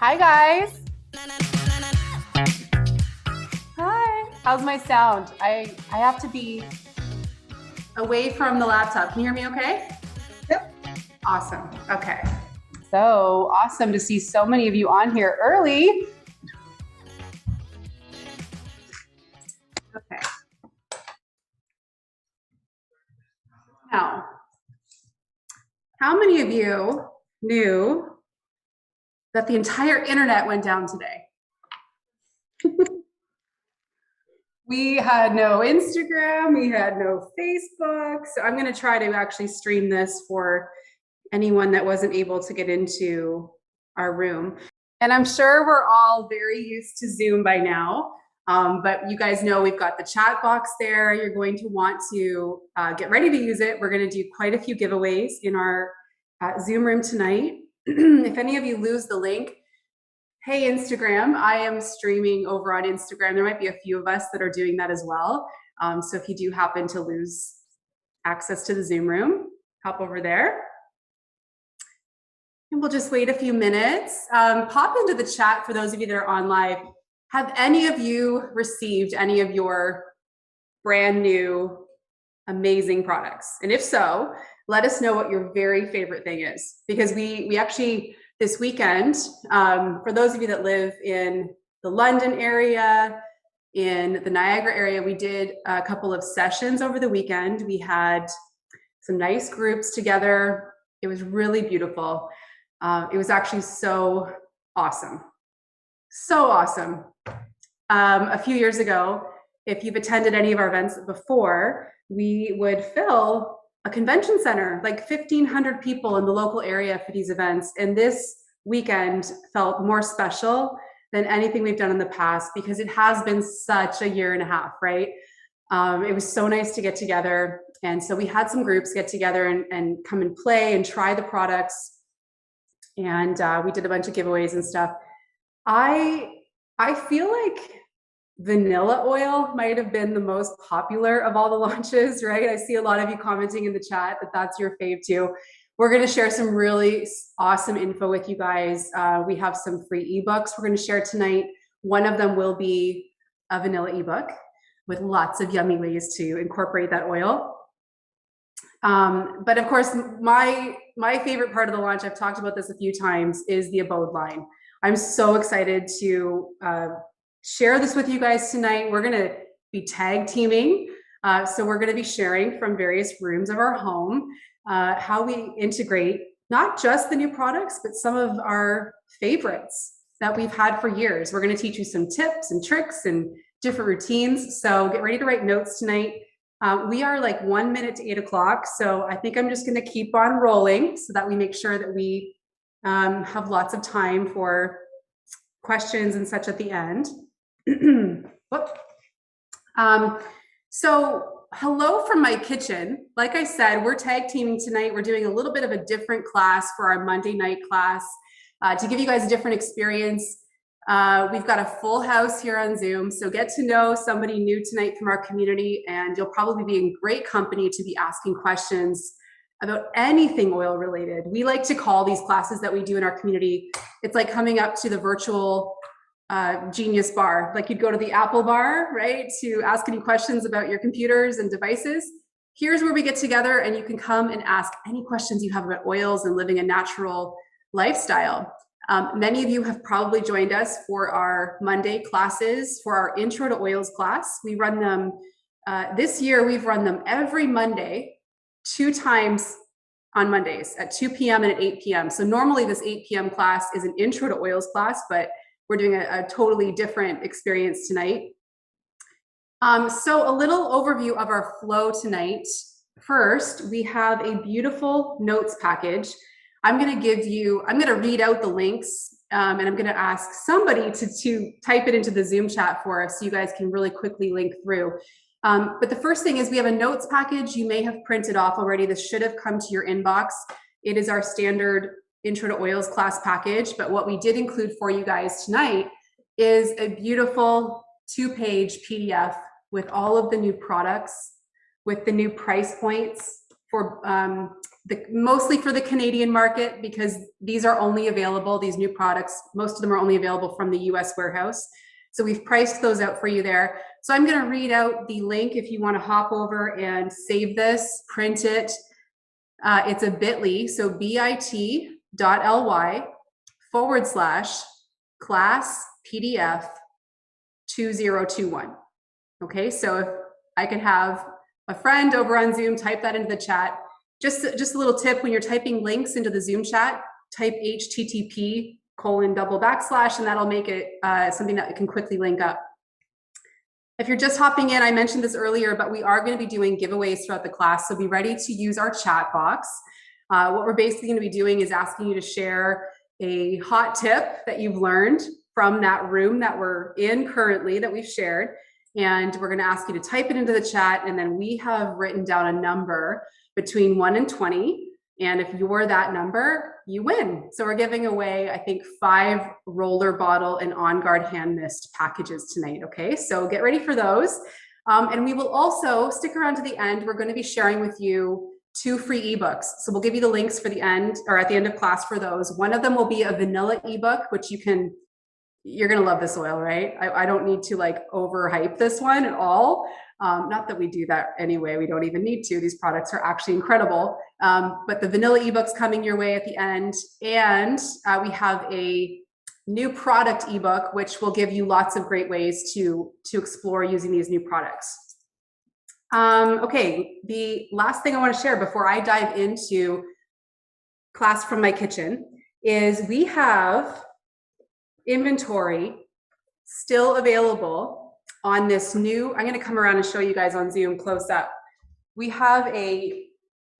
Hi guys. Hi. How's my sound? I have to be away from the laptop. Can you hear me okay? Yep. Awesome. Okay. So awesome to see so many of you on here early. Okay. Now, how many of you knew that the entire internet went down today? We had no Instagram, we had no Facebook. So I'm going to try to actually stream this for anyone that wasn't able to get into our room. And I'm sure we're all very used to Zoom by now. But you guys know we've got the chat box there. You're going to want to get ready to use it. We're going to do quite a few giveaways in our Zoom room tonight. If any of you lose the link, hey, Instagram, I am streaming over on Instagram. There might be a few of us that are doing that as well. So if you do happen to lose access to the Zoom room, hop over there. And we'll just wait a few minutes. Pop into the chat for those of you that are on live. Have any of you received any of your brand new amazing products? And if so, let us know what your very favorite thing is. Because we actually, this weekend, for those of you that live in the London area, in the Niagara area, we did a couple of sessions over the weekend. We had some nice groups together. It was really beautiful. It was actually so awesome. So awesome. A few years ago, if you've attended any of our events before, we would fill a convention center, like 1,500 people in the local area for these events. And this weekend felt more special than anything we've done in the past because it has been such a year and a half, right? It was so nice to get together. And so we had some groups get together and come and play and try the products. And we did a bunch of giveaways and stuff. I feel like vanilla oil might have been the most popular of all the launches, right? I see a lot of you commenting in the chat that that's your fave too. We're going to share some really awesome info with you guys. We have some free ebooks we're going to share tonight. One of them will be a vanilla ebook with lots of yummy ways to incorporate that oil. But of course, my favorite part of the launch, I've talked about this a few times, is the Abode line. I'm so excited to share this with you guys tonight. We're going to be tag teaming. So we're going to be sharing from various rooms of our home how we integrate not just the new products, but some of our favorites that we've had for years. We're going to teach you some tips and tricks and different routines. So get ready to write notes tonight. We are like 1 minute to 8 o'clock. So I think I'm just going to keep on rolling so that we make sure that we have lots of time for questions and such at the end. So hello from my kitchen. Like I said, we're tag teaming tonight. We're doing a little bit of a different class for our Monday night class to give you guys a different experience. We've got a full house here on Zoom, so get to know somebody new tonight from our community, and you'll probably be in great company to be asking questions about anything oil related. We like to call these classes that we do in our community, it's like coming up to the virtual Genius bar. Like you'd go to the Apple bar, right, to ask any questions about your computers and devices. Here's where we get together and you can come and ask any questions you have about oils and living a natural lifestyle. Many of you have probably joined us for our Monday classes, for our Intro to Oils class. We run them, this year we've run them every Monday, 2 times on Mondays at 2 p.m. and at 8 p.m. So normally this 8 p.m. class is an Intro to Oils class, but we're doing a totally different experience tonight. So a little overview of our flow tonight. First, we have a beautiful notes package. I'm going to read out the links and I'm going to ask somebody to type it into the Zoom chat for us so you guys can really quickly link through. But the first thing is we have a notes package you may have printed off already. This should have come to your inbox. It is our standard Intro to Oils class package, but what we did include for you guys tonight is a beautiful 2-page PDF with all of the new products, with the new price points for mostly for the Canadian market, because these are only available, these new products, most of them are only available from the US warehouse. So we've priced those out for you there. So I'm going to read out the link if you want to hop over and save this, print it. It's a bit.ly, so bit.ly/class PDF 2021. Okay, so if I could have a friend over on Zoom type that into the chat. Just a little tip, when you're typing links into the Zoom chat, type http:// and that'll make it something that can quickly link up. If you're just hopping in, I mentioned this earlier, but we are going to be doing giveaways throughout the class, so be ready to use our chat box. What we're basically going to be doing is asking you to share a hot tip that you've learned from that room that we're in currently that we've shared, and we're going to ask you to type it into the chat, and then we have written down a number between 1 and 20, and if you're that number, you win. So we're giving away, I think, 5 roller bottle and On Guard hand mist packages tonight, okay? So get ready for those. And we will also stick around to the end. We're going to be sharing with you 2 free ebooks. So we'll give you the links for the end, or at the end of class for those. One of them will be a vanilla ebook, which you're going to love this oil, right? I don't need to like overhype this one at all. Not that we do that anyway, we don't even need to. These products are actually incredible. But the vanilla ebook's coming your way at the end. And we have a new product ebook, which will give you lots of great ways to explore using these new products. Okay, the last thing I want to share before I dive into class from my kitchen is we have inventory still available on this new, I'm going to come around and show you guys on Zoom close up. We have a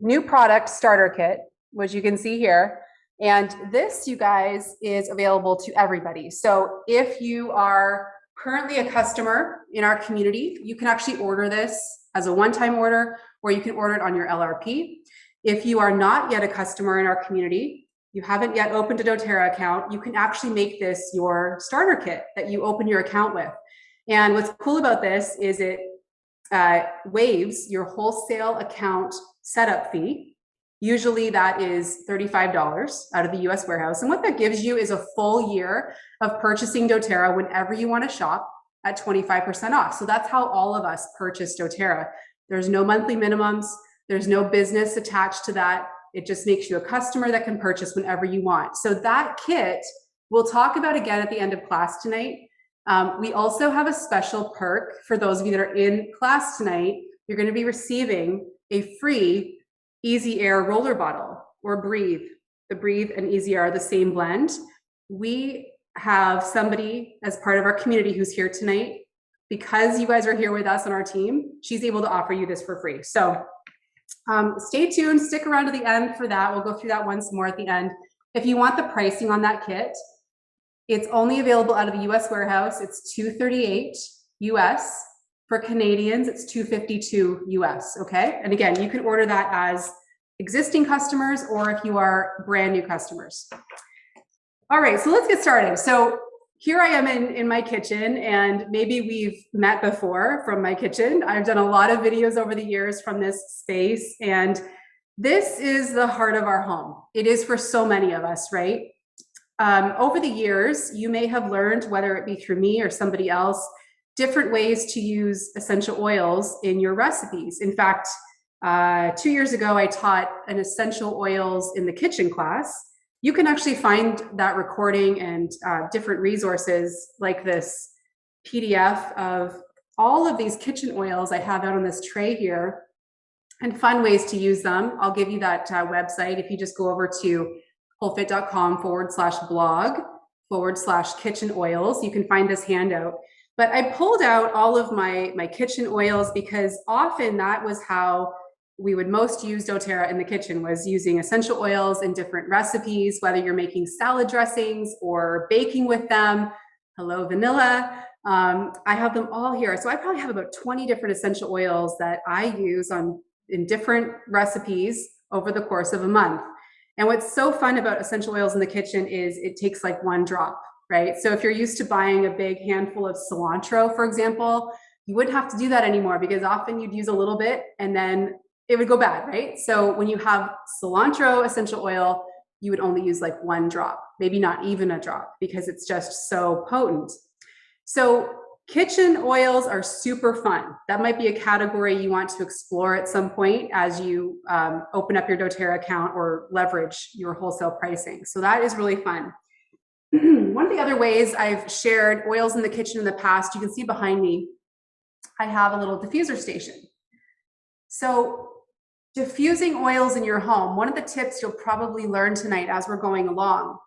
new product starter kit, which you can see here. And this, you guys, is available to everybody. So if you are currently a customer in our community, you can actually order this as a one-time order, or you can order it on your LRP. If you are not yet a customer in our community, you haven't yet opened a doTERRA account, you can actually make this your starter kit that you open your account with. And what's cool about this is it waives your wholesale account setup fee. Usually that is $35 out of the US warehouse. And what that gives you is a full year of purchasing doTERRA whenever you want to shop at 25% off. So that's how all of us purchase doTERRA. There's no monthly minimums. There's no business attached to that. It just makes you a customer that can purchase whenever you want. So that kit we'll talk about again at the end of class tonight. We also have a special perk for those of you that are in class tonight. You're going to be receiving a free Easy Air roller bottle, or Breathe. The Breathe and Easy Air are the same blend. We have somebody as part of our community who's here tonight. Because you guys are here with us on our team, she's able to offer you this for free. So stay tuned, stick around to the end for that. We'll go through that once more at the end. If you want the pricing on that kit, it's only available out of the US warehouse. It's $238 US. For Canadians, it's $252 US, okay? And again, you can order that as existing customers or if you are brand new customers. All right, so let's get started. So here I am in my kitchen, and maybe we've met before from my kitchen. I've done a lot of videos over the years from this space, and this is the heart of our home. It is for so many of us, right? Over the years, you may have learned, whether it be through me or somebody else, different ways to use essential oils in your recipes. In fact, 2 years ago, I taught an essential oils in the kitchen class. You can actually find that recording and different resources like this PDF of all of these kitchen oils I have out on this tray here, and fun ways to use them. I'll give you that website. If you just go over to wholefit.com/blog/kitchen oils, you can find this handout. But I pulled out all of my kitchen oils because often that was how we would most use doTERRA in the kitchen, was using essential oils in different recipes, whether you're making salad dressings or baking with them. Hello, vanilla. I have them all here. So I probably have about 20 different essential oils that I use in different recipes over the course of a month. And what's so fun about essential oils in the kitchen is it takes like one drop, right? So if you're used to buying a big handful of cilantro, for example, you wouldn't have to do that anymore, because often you'd use a little bit and then it would go bad, right? So when you have cilantro essential oil, you would only use like 1 drop, maybe not even a drop, because it's just so potent. So kitchen oils are super fun. That might be a category you want to explore at some point as you open up your doTERRA account or leverage your wholesale pricing. So that is really fun. One of the other ways I've shared oils in the kitchen in the past, you can see behind me, I have a little diffuser station. So diffusing oils in your home, one of the tips you'll probably learn tonight as we're going along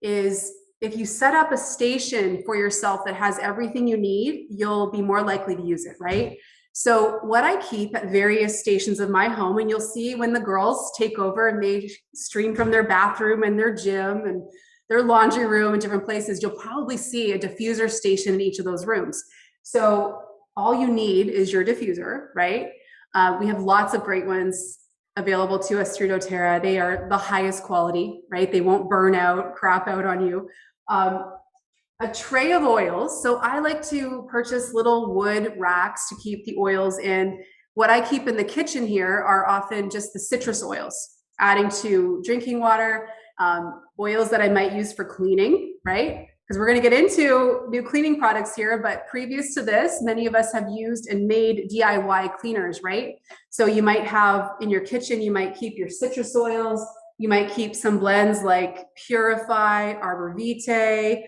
is if you set up a station for yourself that has everything you need, you'll be more likely to use it, right? So what I keep at various stations of my home, and you'll see when the girls take over and they stream from their bathroom and their gym and their laundry room and different places, you'll probably see a diffuser station in each of those rooms. So all you need is your diffuser, right? We have lots of great ones available to us through doTERRA. They are the highest quality, right? They won't burn out, crap out on you. A tray of oils. So I like to purchase little wood racks to keep the oils in. What I keep in the kitchen here are often just the citrus oils, adding to drinking water, oils that I might use for cleaning, right? Because we're going to get into new cleaning products here, but previous to this, many of us have used and made DIY cleaners, right? So you might have in your kitchen, you might keep your citrus oils, you might keep some blends like Purify, Arbor Vitae,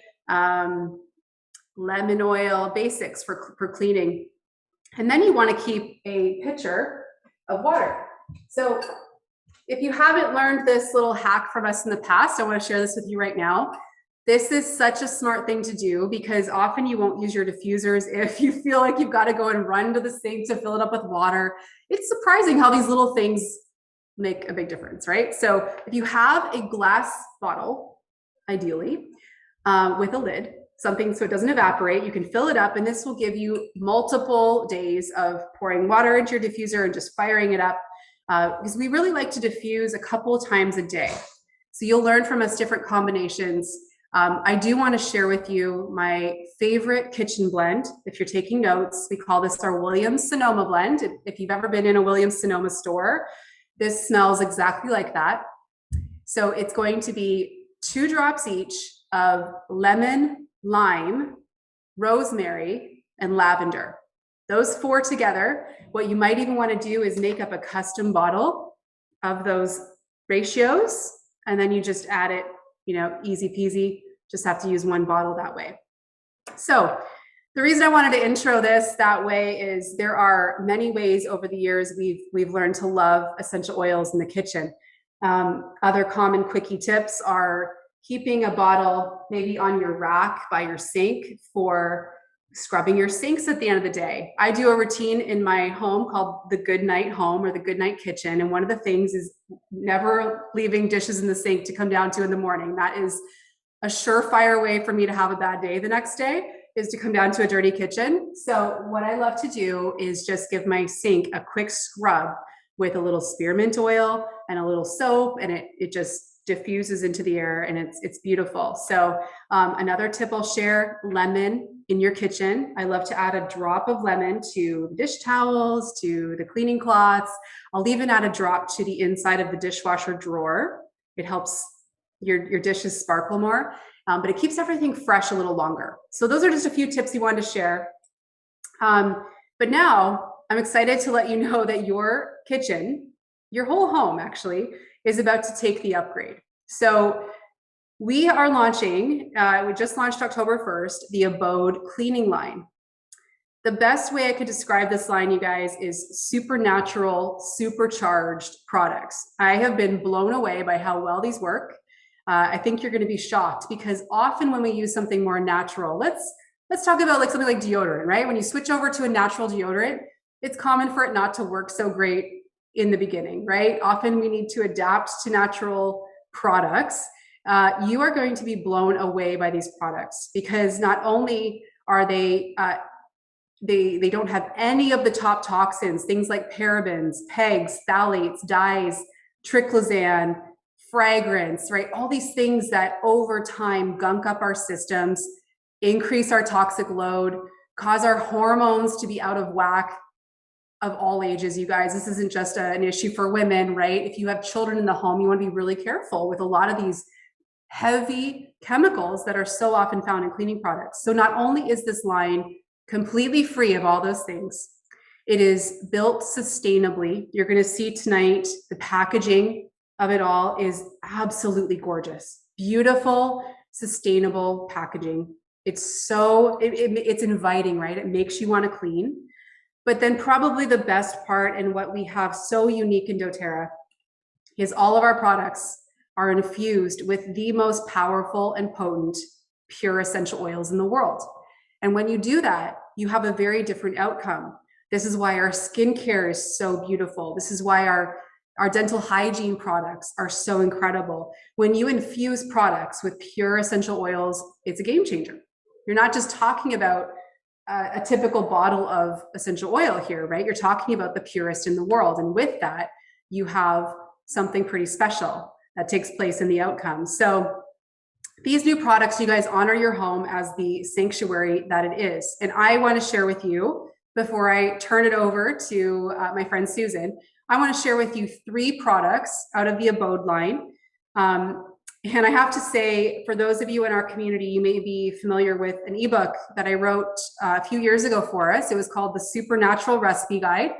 lemon oil, basics for cleaning. And then you want to keep a pitcher of water. So if you haven't learned this little hack from us in the past, I want to share this with you right now. This is such a smart thing to do because often you won't use your diffusers if you feel like you've got to go and run to the sink to fill it up with water. It's surprising how these little things make a big difference, right? So if you have a glass bottle, ideally, with a lid, something so it doesn't evaporate, you can fill it up, and this will give you multiple days of pouring water into your diffuser and just firing it up, because we really like to diffuse a couple of times a day. So you'll learn from us different combinations. I do want to share with you my favorite kitchen blend. If you're taking notes, we call this our Williams-Sonoma blend. If you've ever been in a Williams-Sonoma store, this smells exactly like that. So it's going to be 2 drops each of lemon, lime, rosemary, and lavender. Those 4 together. What you might even want to do is make up a custom bottle of those ratios, and then you just add it, you know, easy peasy, just have to use 1 bottle that way. So the reason I wanted to intro this that way is there are many ways over the years we've learned to love essential oils in the kitchen. Other common quickie tips are keeping a bottle maybe on your rack by your sink for scrubbing your sinks at the end of the day. I do a routine in my home called the Good Night Home or the Good Night Kitchen. And one of the things is never leaving dishes in the sink to come down to in the morning. That is a surefire way for me to have a bad day the next day, is to come down to a dirty kitchen. So what I love to do is just give my sink a quick scrub with a little spearmint oil and a little soap, and it just diffuses into the air, and it's beautiful. So another tip I'll share, lemon in your kitchen. I love to add a drop of lemon to dish towels, to the cleaning cloths. I'll even add a drop to the inside of the dishwasher drawer. It helps your dishes sparkle more, but it keeps everything fresh a little longer. So those are just a few tips we wanted to share. But now I'm excited to let you know that your kitchen, your whole home actually, is about to take the upgrade. So we are launching, we just launched October 1st, the Abode cleaning line. The best way I could describe this line, you guys, is supernatural, supercharged products. I have been blown away by how well these work. I think you're going to be shocked because often when we use something more natural, let's talk about like something like deodorant, right? When you switch over to a natural deodorant, it's common for it not to work so great in the beginning, right? Often we need to adapt to natural products. You are going to be blown away by these products because not only are they don't have any of the top toxins, things like parabens, pegs, phthalates, dyes, triclosan, fragrance, right? All these things that over time gunk up our systems, increase our toxic load, cause our hormones to be out of whack. of all ages, you guys. This isn't just an issue for women, right? If you have children in the home, you want to be really careful with a lot of these heavy chemicals that are so often found in cleaning products. So not only is this line completely free of all those things, it is built sustainably. You're going to see tonight the packaging of it all is absolutely gorgeous. Beautiful, sustainable packaging. It's so, it's inviting, right? It makes you want to clean. But then probably the best part, and what we have so unique in doTERRA, is all of our products are infused with the most powerful and potent pure essential oils in the world. And when you do that, you have a very different outcome. This is why our skincare is so beautiful. This is why our dental hygiene products are so incredible. When you infuse products with pure essential oils, it's a game changer. You're not just talking about a typical bottle of essential oil here, right? You're talking about the purest in the world. And with that, you have something pretty special that takes place in the outcome. So these new products, you guys, honor your home as the sanctuary that it is. And I want to share with you, before I turn it over to my friend Susan, I want to share with you 3 products out of the Abode line. And I have to say, for those of you in our community, you may be familiar with an ebook that I wrote a few years ago for us. It was called The Supernatural Recipe Guide.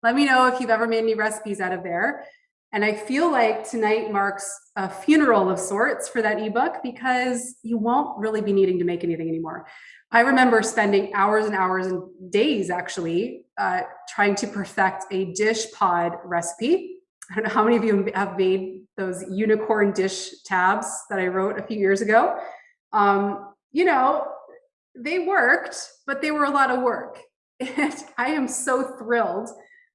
Let me know if you've ever made any recipes out of there. And I feel like tonight marks a funeral of sorts for that ebook, because you won't really be needing to make anything anymore. I remember spending hours and hours and days actually trying to perfect a dish pod recipe. I don't know how many of you have made those unicorn dish tabs that I wrote a few years ago. You know, they worked, but they were a lot of work. And I am so thrilled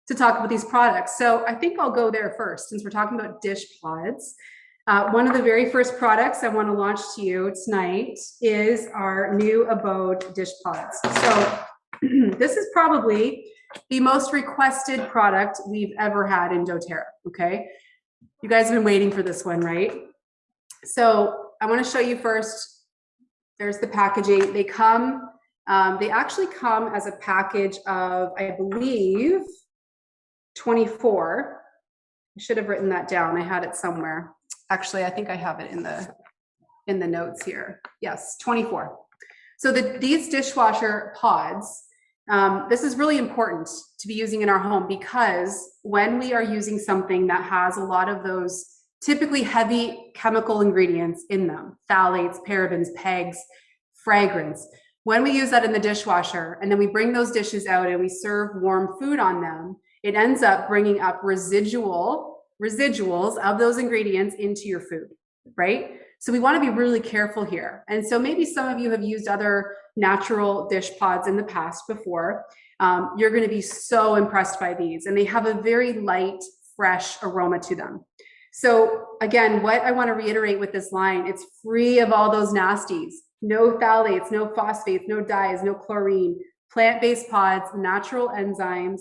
to talk about these products. So I think I'll go there first, since we're talking about dish pods. One of the very first products I want to launch to you tonight is our new Abode dish pods. So this is probably the most requested product we've ever had in doTERRA, okay? You guys have been waiting for this one, right? So I want to show you first, there's the packaging. They actually come as a package of, I believe, 24. I should have written that down. I had it somewhere. Actually, I think I have it in the notes here. Yes, 24. So these dishwasher pods, this is really important to be using in our home, because when we are using something that has a lot of those typically heavy chemical ingredients in them, phthalates, parabens, PEGs, fragrance, when we use that in the dishwasher and then we bring those dishes out and we serve warm food on them, it ends up bringing up residuals of those ingredients into your food, right? So we want to be really careful here. And so maybe some of you have used other natural dish pods in the past before. You're going to be so impressed by these, and they have a very light, fresh aroma to them. So again, what I want to reiterate with this line, it's free of all those nasties. No phthalates, no phosphates, no dyes, no chlorine, plant-based pods, natural enzymes,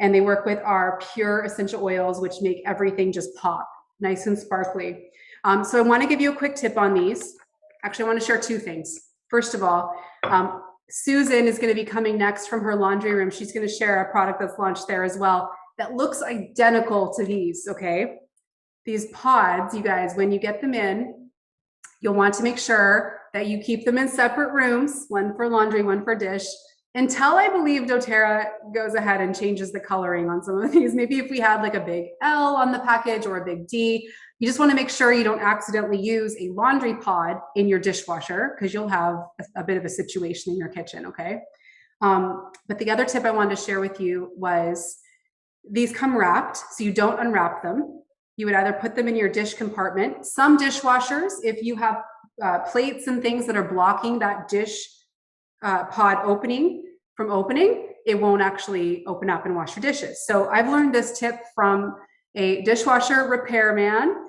and they work with our pure essential oils, which make everything just pop, nice and sparkly. So I want to give you a quick tip on these. Actually, I want to share 2 things. First of all, Susan is going to be coming next from her laundry room. She's going to share a product that's launched there as well that looks identical to these, okay? These pods, you guys, when you get them in, you'll want to make sure that you keep them in separate rooms, one for laundry, one for dish, until I believe doTERRA goes ahead and changes the coloring on some of these. Maybe if we had like a big L on the package or a big D, you just want to make sure you don't accidentally use a laundry pod in your dishwasher, because you'll have a bit of a situation in your kitchen, okay? But the other tip I wanted to share with you was these come wrapped, so you don't unwrap them. You would either put them in your dish compartment. Some dishwashers, if you have plates and things that are blocking that dish pod opening from opening, it won't actually open up and wash your dishes. So I've learned this tip from a dishwasher repairman.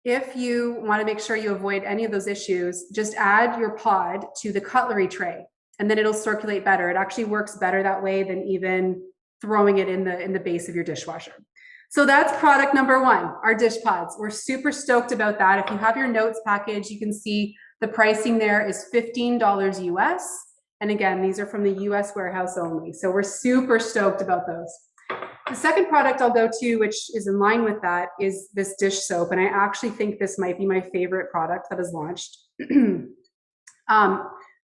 If you want to make sure you avoid any of those issues, just add your pod to the cutlery tray, and then it'll circulate better. It actually works better that way than even throwing it in the base of your dishwasher. So that's product number 1, our dish pods. We're super stoked about that. If you have your notes package, you can see the pricing there is $15 US. And again, these are from the US warehouse only. So we're super stoked about those. The second product I'll go to, which is in line with that, is this dish soap. And I actually think this might be my favorite product that is launched.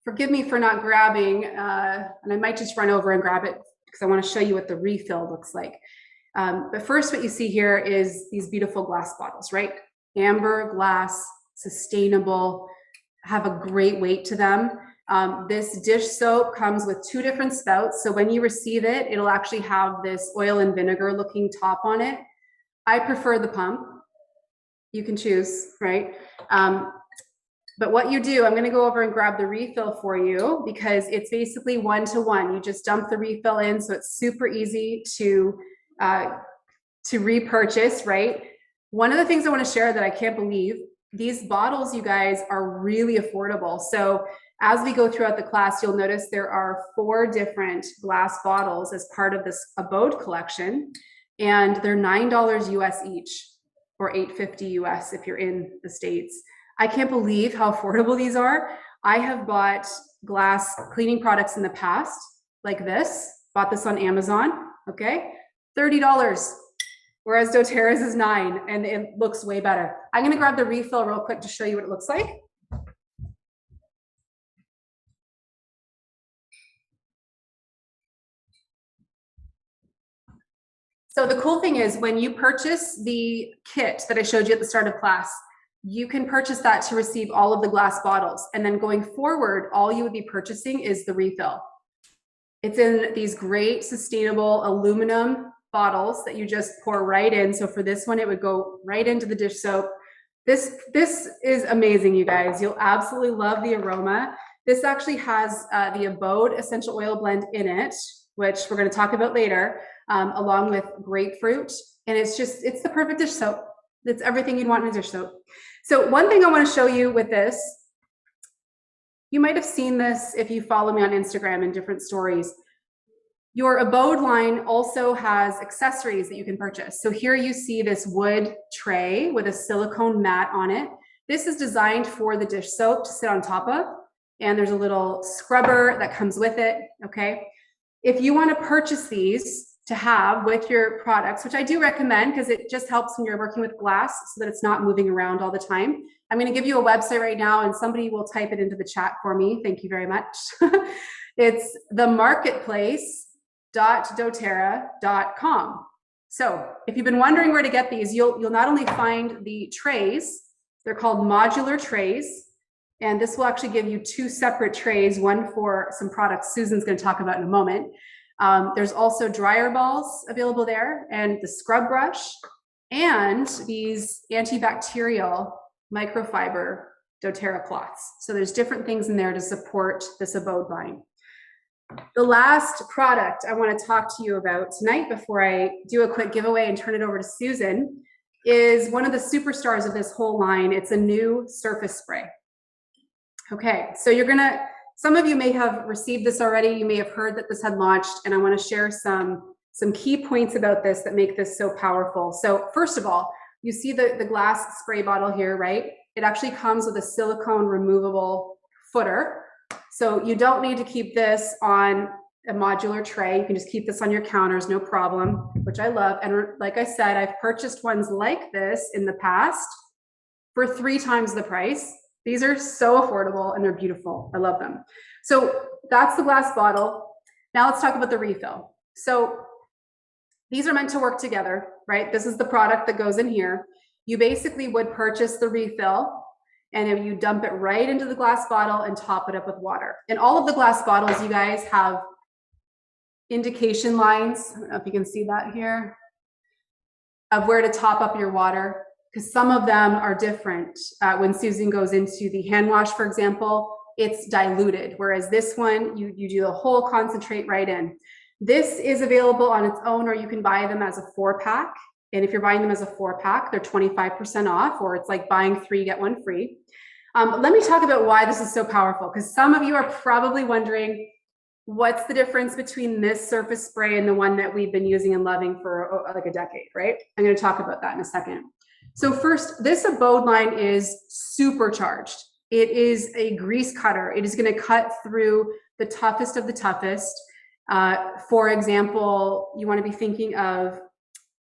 Forgive me for not grabbing, and I might just run over and grab it because I want to show you what the refill looks like. But first, what you see here is these beautiful glass bottles, right? Amber glass, sustainable, have a great weight to them. This dish soap comes with 2 different spouts. So when you receive it, it'll actually have this oil and vinegar looking top on it. I prefer the pump. You can choose, right? But what you do, I'm going to go over and grab the refill for you because it's basically 1-to-1. You just dump the refill in, so it's super easy to repurchase, right? One of the things I want to share that I can't believe, these bottles, you guys, are really affordable. So as we go throughout the class, you'll notice there are 4 different glass bottles as part of this Abode collection, and they're $9 US each, or $8.50 US if you're in the States. I can't believe how affordable these are. I have bought glass cleaning products in the past, like this, bought this on Amazon, okay? $30, whereas doTERRA's is $9, and it looks way better. I'm gonna grab the refill real quick to show you what it looks like. So the cool thing is when you purchase the kit that I showed you at the start of class, you can purchase that to receive all of the glass bottles. And then going forward, all you would be purchasing is the refill. It's in these great sustainable aluminum bottles that you just pour right in. So for this one, it would go right into the dish soap. This is amazing, you guys. You'll absolutely love the aroma. This actually has the Abode essential oil blend in it, which we're going to talk about later, along with grapefruit. And it's the perfect dish soap. It's everything you'd want in a dish soap. So one thing I want to show you with this, you might have seen this if you follow me on Instagram in different stories. Your Abode line also has accessories that you can purchase. So here you see this wood tray with a silicone mat on it. This is designed for the dish soap to sit on top of, and there's a little scrubber that comes with it, okay? If you want to purchase these to have with your products, which I do recommend because it just helps when you're working with glass so that it's not moving around all the time. I'm going to give you a website right now and somebody will type it into the chat for me. Thank you very much. It's themarketplace.doterra.com. So if you've been wondering where to get these, you'll not only find the trays, they're called modular trays, and this will actually give you 2 separate trays, one for some products Susan's going to talk about in a moment. There's also dryer balls available there, and the scrub brush, and these antibacterial microfiber doTERRA cloths. So there's different things in there to support this Abode line. The last product I want to talk to you about tonight before I do a quick giveaway and turn it over to Susan is one of the superstars of this whole line. It's a new surface spray. Okay, so some of you may have received this already. You may have heard that this had launched, and I want to share some key points about this that make this so powerful. So first of all, you see the glass spray bottle here, right? It actually comes with a silicone removable footer. So you don't need to keep this on a modular tray. You can just keep this on your counters, no problem, which I love. And like I said, I've purchased ones like this in the past for 3 times the price. These are so affordable and they're beautiful. I love them. So that's the glass bottle. Now let's talk about the refill. So these are meant to work together, right? This is the product that goes in here. You basically would purchase the refill and then you dump it right into the glass bottle and top it up with water. And all of the glass bottles, you guys, have indication lines. I don't know if you can see that here, of where to top up your water, because some of them are different. When Susan goes into the hand wash, for example, it's diluted, whereas this one, you do the whole concentrate right in. This is available on its own, or you can buy them as a 4-pack. And if you're buying them as a 4-pack, they're 25% off, or it's like buying 3, get 1 free. Let me talk about why this is so powerful, because some of you are probably wondering, what's the difference between this surface spray and the one that we've been using and loving for like a decade, right? I'm going to talk about that in a second. So first, this Abode line is supercharged. It is a grease cutter. It is going to cut through the toughest of the toughest. For example, you want to be thinking of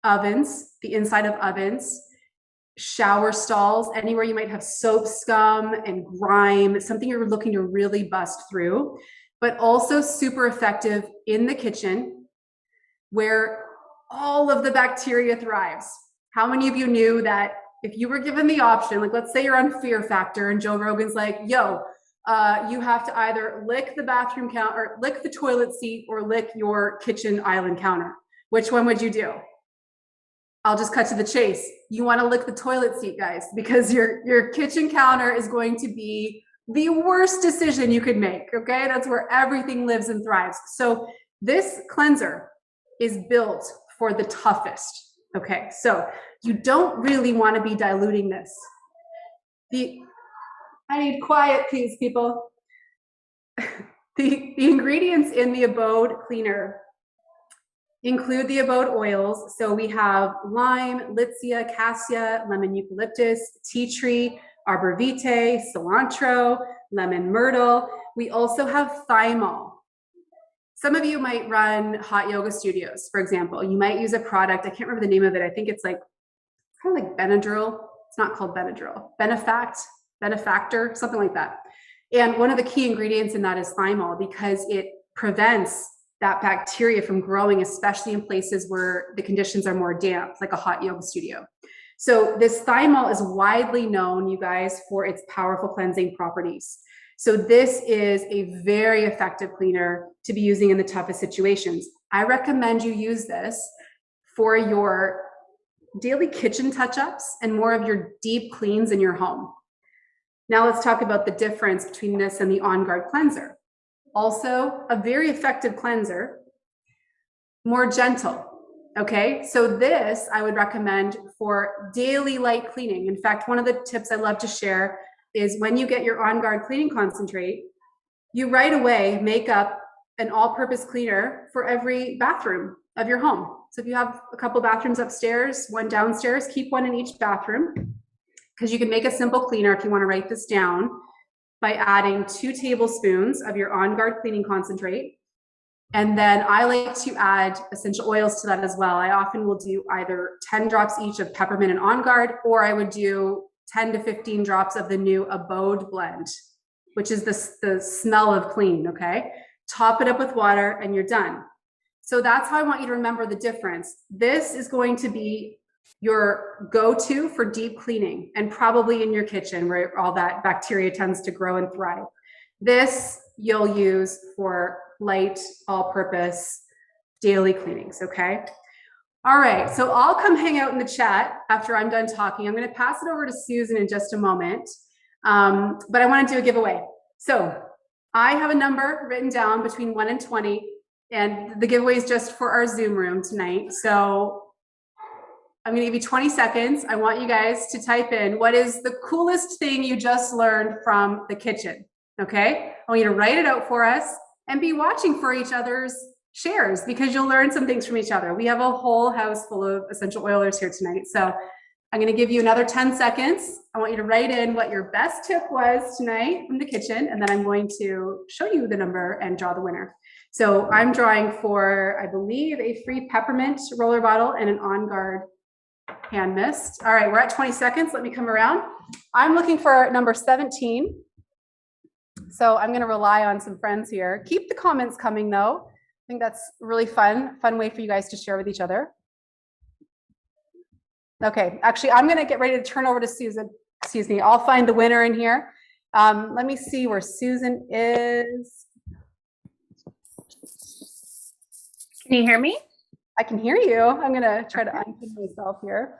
ovens, the inside of ovens, shower stalls, anywhere you might have soap scum and grime, something you're looking to really bust through, but also super effective in the kitchen where all of the bacteria thrives. How many of you knew that if you were given the option, like let's say you're on Fear Factor and Joe Rogan's like, yo, you have to either lick the bathroom counter, or lick the toilet seat, or lick your kitchen island counter. Which one would you do? I'll just cut to the chase. You want to lick the toilet seat, guys, because your kitchen counter is going to be the worst decision you could make, okay? That's where everything lives and thrives. So this cleanser is built for the toughest, okay? So you don't really want to be diluting this. I need quiet, please, people. The ingredients in the Abode cleaner include the Abode oils. So we have lime, litsea, cassia, lemon eucalyptus, tea tree, arbor vitae, cilantro, lemon myrtle. We also have thymol. Some of you might run hot yoga studios, for example. You might use a product, I can't remember the name of it. I think it's like kind of like Benadryl. It's not called Benadryl. Benefactor, something like that. And one of the key ingredients in that is thymol, because it prevents that bacteria from growing, especially in places where the conditions are more damp, like a hot yoga studio. So this thymol is widely known, you guys, for its powerful cleansing properties. So this is a very effective cleaner to be using in the toughest situations. I recommend you use this for your daily kitchen touch-ups and more of your deep cleans in your home. Now let's talk about the difference between this and the On Guard cleanser. Also, a very effective cleanser, more gentle, okay? So this I would recommend for daily light cleaning. In fact, one of the tips I love to share is when you get your On Guard cleaning concentrate, you right away make up an all-purpose cleaner for every bathroom of your home. So if you have a couple bathrooms upstairs, one downstairs, keep one in each bathroom, because you can make a simple cleaner if you want to write this down by adding 2 tablespoons of your On Guard cleaning concentrate. And then I like to add essential oils to that as well. I often will do either 10 drops each of peppermint and On Guard, or I would do 10 to 15 drops of the new Abode blend, which is the smell of clean, okay? Top it up with water and you're done. So that's how I want you to remember the difference. This is going to be your go-to for deep cleaning, and probably in your kitchen where all that bacteria tends to grow and thrive. This you'll use for light, all-purpose daily cleanings, okay? All right, so I'll come hang out in the chat after I'm done talking. I'm gonna pass it over to Susan in just a moment, but I wanna do a giveaway. So I have a number written down between 1 and 20, and the giveaway is just for our Zoom room tonight. So I'm gonna give you 20 seconds. I want you guys to type in what is the coolest thing you just learned from the kitchen, okay? I want you to write it out for us and be watching for each other's shares, because you'll learn some things from each other. We have a whole house full of essential oilers here tonight. So I'm gonna give you another 10 seconds. I want you to write in what your best tip was tonight from the kitchen, and then I'm going to show you the number and draw the winner. So I'm drawing for, I believe, a free peppermint roller bottle and an On Guard hand mist. All right, we're at 20 seconds. Let me come around. I'm looking for number 17. So I'm going to rely on some friends here. Keep the comments coming though. I think that's really fun way for you guys to share with each other. Okay, actually, I'm going to get ready to turn over to Susan. Excuse me. I'll find the winner in here. Let me see where Susan is. Can you hear me? I can hear you. I'm going to try to unmute myself here.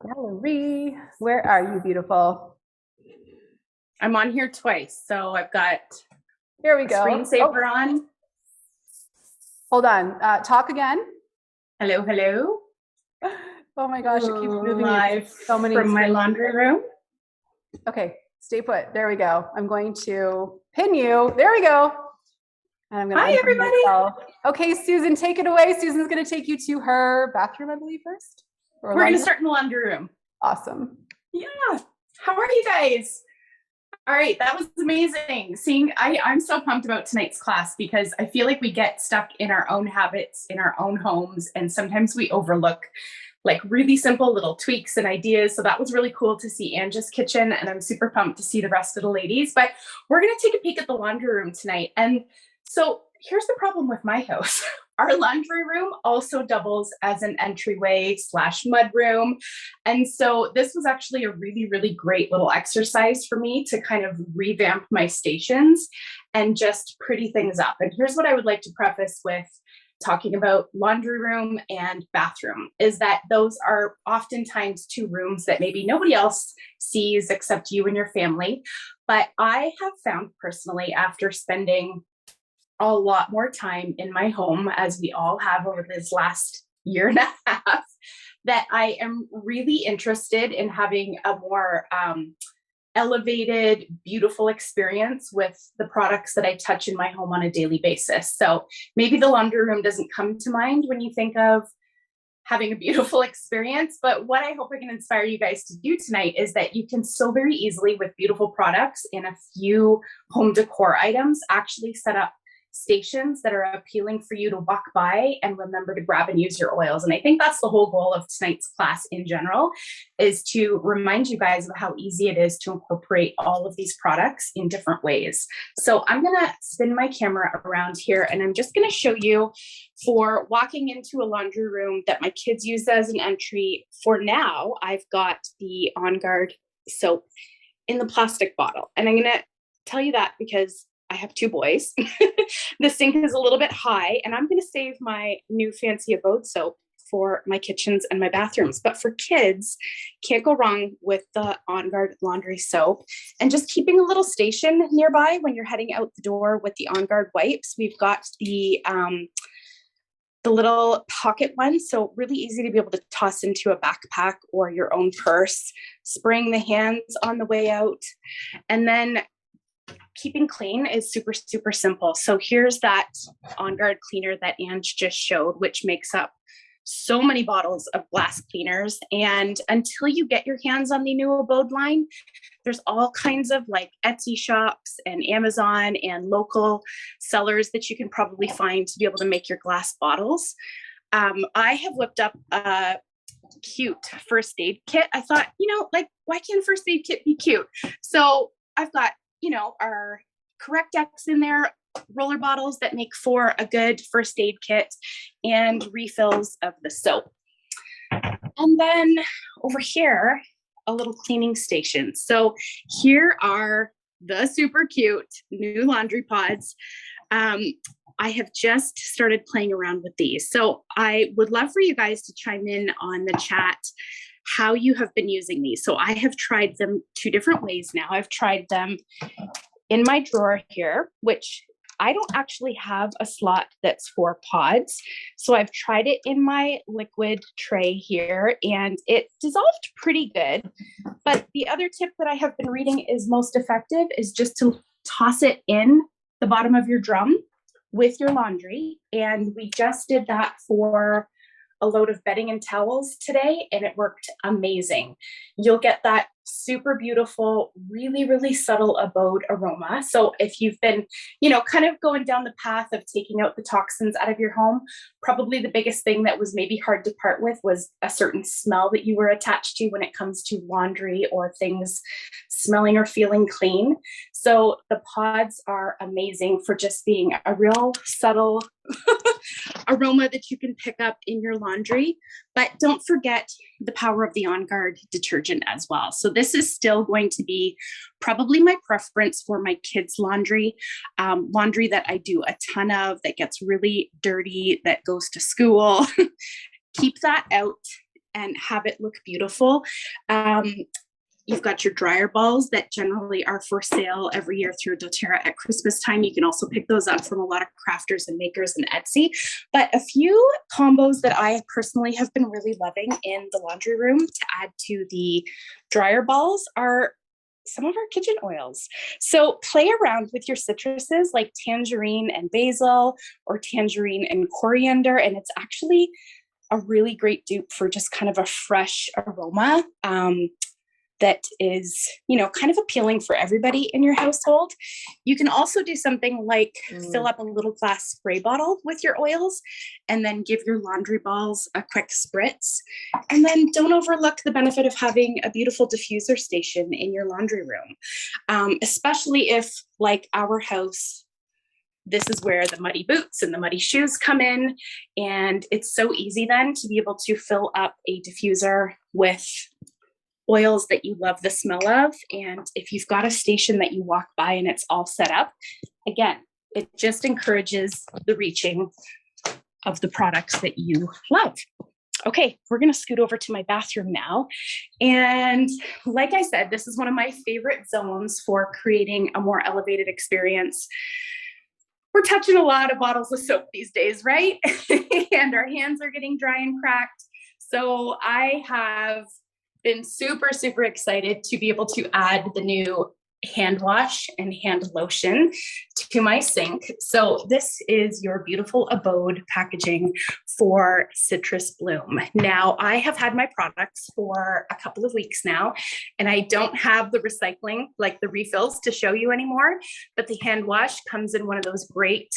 Gallery, where are you, beautiful? I'm on here twice, so I've got here we go. Screensaver on. Hold on. Talk again. Hello, hello. Oh my gosh, it keeps moving. Live so many from my laundry room. Okay, stay put. There we go. I'm going to pin you. There we go. And I'm going to Hi, everybody. myself. Okay, Susan, take it away. Susan's going to take you to her bathroom, I believe, first. We're going to start in the laundry room. Awesome. Yeah. How are you guys? All right, that was amazing. I'm so pumped about tonight's class because I feel like we get stuck in our own habits, in our own homes, and sometimes we overlook like really simple little tweaks and ideas. So that was really cool to see Angie's kitchen, and I'm super pumped to see the rest of the ladies. But we're gonna take a peek at the laundry room tonight. And so here's the problem with my house. Our laundry room also doubles as an entryway slash mud room. And so this was actually a really, really great little exercise for me to kind of revamp my stations and just pretty things up. And here's what I would like to preface with talking about laundry room and bathroom is that those are oftentimes two rooms that maybe nobody else sees except you and your family. But I have found personally, after spending a lot more time in my home, as we all have over this last year and a half, that I am really interested in having a more elevated, beautiful experience with the products that I touch in my home on a daily basis. So maybe the laundry room doesn't come to mind when you think of having a beautiful experience, but what I hope I can inspire you guys to do tonight is that you can so very easily, with beautiful products and a few home decor items, actually set up stations that are appealing for you to walk by and remember to grab and use your oils. And I think that's the whole goal of tonight's class in general, is to remind you guys of how easy it is to incorporate all of these products in different ways. So I'm going to spin my camera around here, and I'm just going to show you, for walking into a laundry room that my kids use as an entry. For now, I've got the On Guard soap in the plastic bottle. And I'm going to tell you that because I have two boys. The sink is a little bit high, and I'm going to save my new fancy Abode soap for my kitchens and my bathrooms. But for kids, can't go wrong with the On Guard laundry soap. And just keeping a little station nearby when you're heading out the door with the On Guard wipes. We've got the little pocket one, so really easy to be able to toss into a backpack or your own purse, spraying the hands on the way out. And then keeping clean is super, super simple. So here's that On Guard cleaner that Ange just showed, which makes up so many bottles of glass cleaners. And until you get your hands on the new Abode line, there's all kinds of like Etsy shops and Amazon and local sellers that you can probably find to be able to make your glass bottles. I have whipped up a cute first aid kit. I thought, like, why can't a first aid kit be cute? So I've got, our Correct-X in there, roller bottles that make for a good first aid kit, and refills of the soap. And then over here, a little cleaning station. So here are the super cute new laundry pods. I have just started playing around with these. So I would love for you guys to chime in on the chat how you have been using these. So I have tried them two different ways now. I've tried them in my drawer here, which I don't actually have a slot that's for pods. So I've tried it in my liquid tray here, and it dissolved pretty good. But the other tip that I have been reading is most effective is just to toss it in the bottom of your drum with your laundry. And we just did that for a load of bedding and towels today, and it worked amazing. You'll get that super beautiful, really, really subtle Abode aroma. So if you've been, kind of going down the path of taking out the toxins out of your home, probably the biggest thing that was maybe hard to part with was a certain smell that you were attached to when it comes to laundry or things smelling or feeling clean. So the pods are amazing for just being a real subtle aroma that you can pick up in your laundry. But don't forget the power of the On Guard detergent as well. So this is still going to be probably my preference for my kids' laundry, laundry that I do a ton of, that gets really dirty, that goes to school. Keep that out and have it look beautiful. You've got your dryer balls that generally are for sale every year through doTERRA at Christmas time. You can also pick those up from a lot of crafters and makers and Etsy. But a few combos that I personally have been really loving in the laundry room to add to the dryer balls are some of our kitchen oils. So play around with your citruses like tangerine and basil, or tangerine and coriander, and it's actually a really great dupe for just kind of a fresh aroma. that is, you know, kind of appealing for everybody in your household. You can also do something like fill up a little glass spray bottle with your oils and then give your laundry balls a quick spritz. And then don't overlook the benefit of having a beautiful diffuser station in your laundry room, especially if, like our house, this is where the muddy boots and the muddy shoes come in. And it's so easy then to be able to fill up a diffuser with oils that you love the smell of. And if you've got a station that you walk by and it's all set up, again, it just encourages the reaching of the products that you love. Okay, we're going to scoot over to my bathroom now. And like I said, this is one of my favorite zones for creating a more elevated experience. We're touching a lot of bottles of soap these days, right? And our hands are getting dry and cracked. So I have been super, super excited to be able to add the new hand wash and hand lotion to my sink. So this is your beautiful Abode packaging for Citrus Bloom. Now, I have had my products for a couple of weeks now, and I don't have the recycling, like the refills, to show you anymore, but the hand wash comes in one of those great,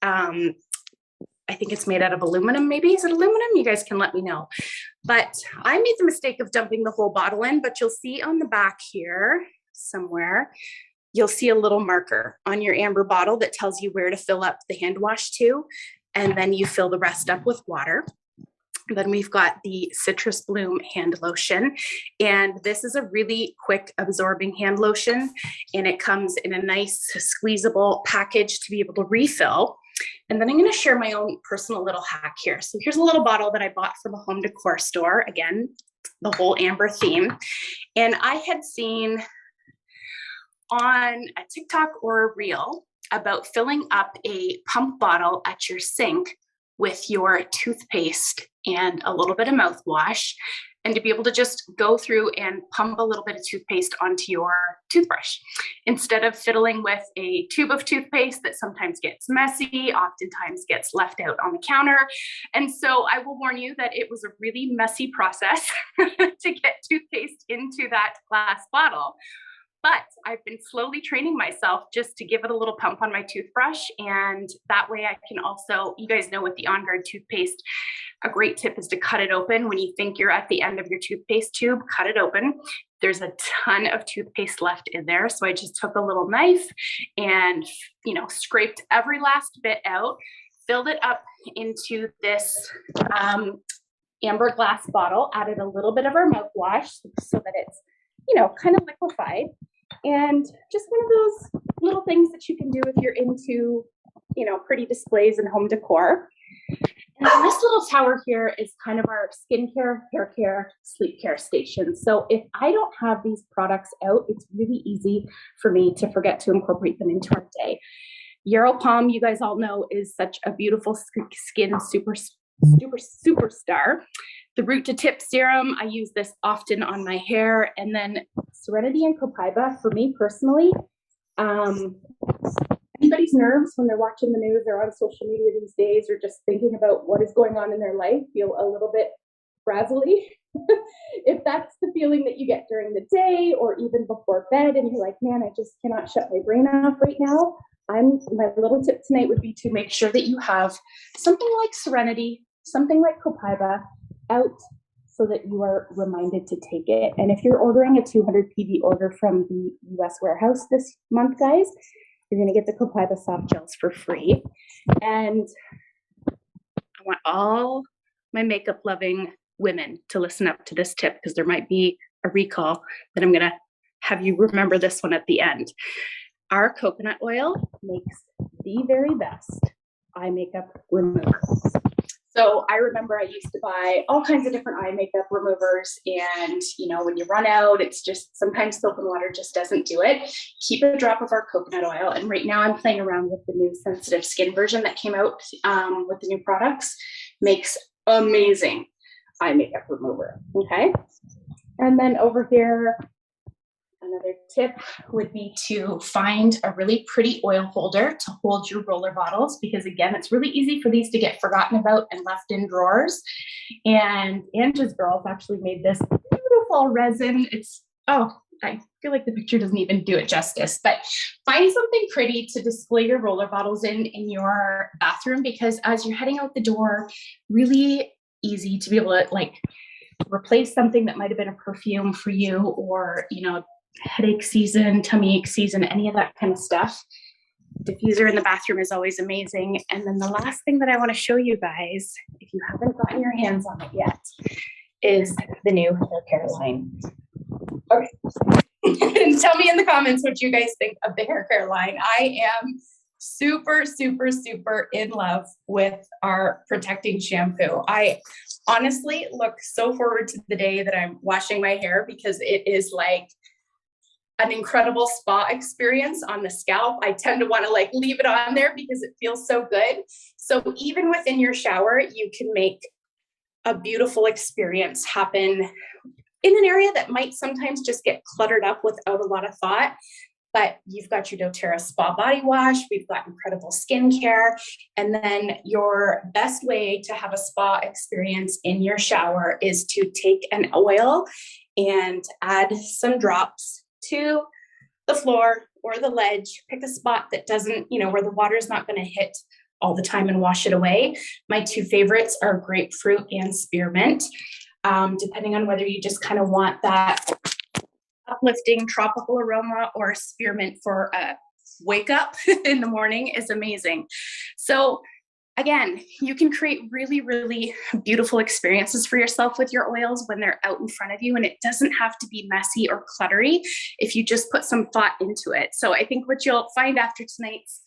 I think it's made out of aluminum, maybe. Is it aluminum? You guys can let me know. But I made the mistake of dumping the whole bottle in, but you'll see on the back here somewhere, you'll see a little marker on your amber bottle that tells you where to fill up the hand wash to, and then you fill the rest up with water. Then we've got the Citrus Bloom hand lotion, and this is a really quick absorbing hand lotion, and it comes in a nice squeezable package to be able to refill. And then I'm going to share my own personal little hack here. So here's a little bottle that I bought from a home decor store. Again, the whole amber theme. And I had seen on a TikTok or a reel about filling up a pump bottle at your sink with your toothpaste and a little bit of mouthwash, and to be able to just go through and pump a little bit of toothpaste onto your toothbrush instead of fiddling with a tube of toothpaste that sometimes gets messy, oftentimes gets left out on the counter. And so I will warn you that it was a really messy process to get toothpaste into that glass bottle. But I've been slowly training myself just to give it a little pump on my toothbrush. And that way I can also, you guys know with the On Guard toothpaste, a great tip is to cut it open. When you think you're at the end of your toothpaste tube, cut it open. There's a ton of toothpaste left in there. So I just took a little knife and, you know, scraped every last bit out, filled it up into this amber glass bottle, added a little bit of our mouthwash so that it's, you know, kind of liquefied. And just one of those little things that you can do if you're into, you know, pretty displays and home decor. And then this little tower here is kind of our skincare, hair care, sleep care station. So if I don't have these products out, it's really easy for me to forget to incorporate them into our day. Yarrow Palm, you guys all know, is such a beautiful skin superstar. The Root to Tip Serum, I use this often on my hair. And then Serenity and Copaiba, for me personally, anybody's nerves when they're watching the news or on social media these days, or just thinking about what is going on in their life, feel a little bit frazzly. If that's the feeling that you get during the day or even before bed, and you're like, man, I just cannot shut my brain off right now, my little tip tonight would be to make sure that you have something like Serenity, something like Copaiba out so that you are reminded to take it. And if you're ordering a 200 PV order from the US warehouse this month, guys, you're going to get the Copaiba soft gels for free. And I want all my makeup loving women to listen up to this tip, because there might be a recall that I'm going to have you remember this one at the end. Our coconut oil makes the very best eye makeup remover. So I remember I used to buy all kinds of different eye makeup removers, and you know, when you run out, it's just sometimes soap and water just doesn't do it. Keep a drop of our coconut oil. And right now I'm playing around with the new sensitive skin version that came out with the new products. Makes amazing eye makeup remover. Okay. And then over here, another tip would be to find a really pretty oil holder to hold your roller bottles, because again, it's really easy for these to get forgotten about and left in drawers. And Angie's Girls actually made this beautiful resin. It's Oh, I feel like the picture doesn't even do it justice, but find something pretty to display your roller bottles in your bathroom, because as you're heading out the door, really easy to be able to like replace something that might have been a perfume for you, or, you know, headache season, tummy ache season, any of that kind of stuff. Diffuser in the bathroom is always amazing. And then the last thing that I want to show you guys, if you haven't gotten your hands on it yet, is the new hair care line. Okay. Tell me in the comments what you guys think of the hair care line. I am super, super, super in love with our protecting shampoo. I honestly look so forward to the day that I'm washing my hair, because it is like an incredible spa experience on the scalp. I tend to want to like leave it on there because it feels so good. So even within your shower, you can make a beautiful experience happen in an area that might sometimes just get cluttered up without a lot of thought. But you've got your doTERRA Spa Body Wash, we've got incredible skincare, and then your best way to have a spa experience in your shower is to take an oil and add some drops to the floor or the ledge. Pick a spot that doesn't, you know, where the water is not going to hit all the time and wash it away. My two favorites are grapefruit and spearmint. Depending on whether you just kind of want that uplifting tropical aroma, or spearmint for a wake up in the morning is amazing. So again, you can create really, really beautiful experiences for yourself with your oils when they're out in front of you, and it doesn't have to be messy or cluttery if you just put some thought into it. So I think what you'll find after tonight's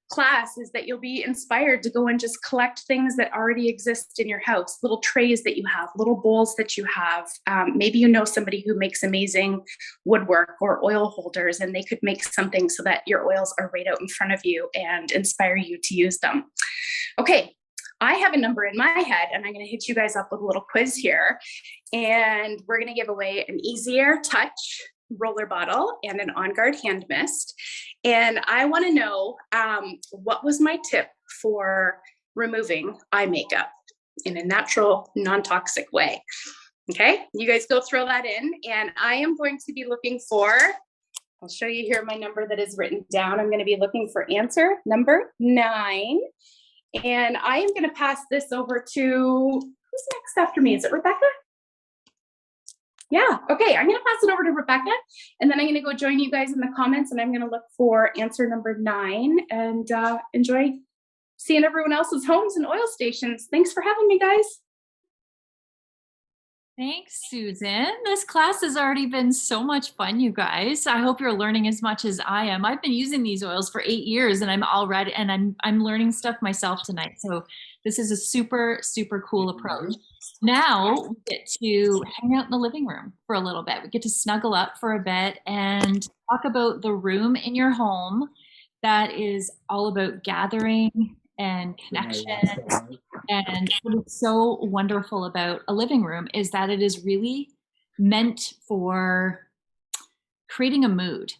class is that you'll be inspired to go and just collect things that already exist in your house, little trays that you have, little bowls that you have. Maybe you know somebody who makes amazing woodwork or oil holders, and they could make something so that your oils are right out in front of you and inspire you to use them. Okay, I have a number in my head, and I'm going to hit you guys up with a little quiz here, and we're going to give away an Easy Air Touch roller bottle and an On Guard hand mist. And I want to know, what was my tip for removing eye makeup in a natural, non-toxic way? Okay, you guys go throw that in, and I am going to be looking for, I'll show you here my number that is written down. I'm going to be looking for answer number 9. And I am going to pass this over to, who's next after me? Is it Rebecca? Yeah, okay, I'm going to pass it over to Rebecca, and then I'm going to go join you guys in the comments, and I'm going to look for answer number 9, and enjoy seeing everyone else's homes and oil stations. Thanks for having me, guys. Thanks, Susan. This class has already been so much fun, you guys. I hope you're learning as much as I am. I've been using these oils for 8 years, and I'm learning stuff myself tonight. So this is a super, super cool approach. Now we get to hang out in the living room for a little bit. We get to snuggle up for a bit and talk about the room in your home that is all about gathering and connection. And what is so wonderful about a living room is that it is really meant for creating a mood.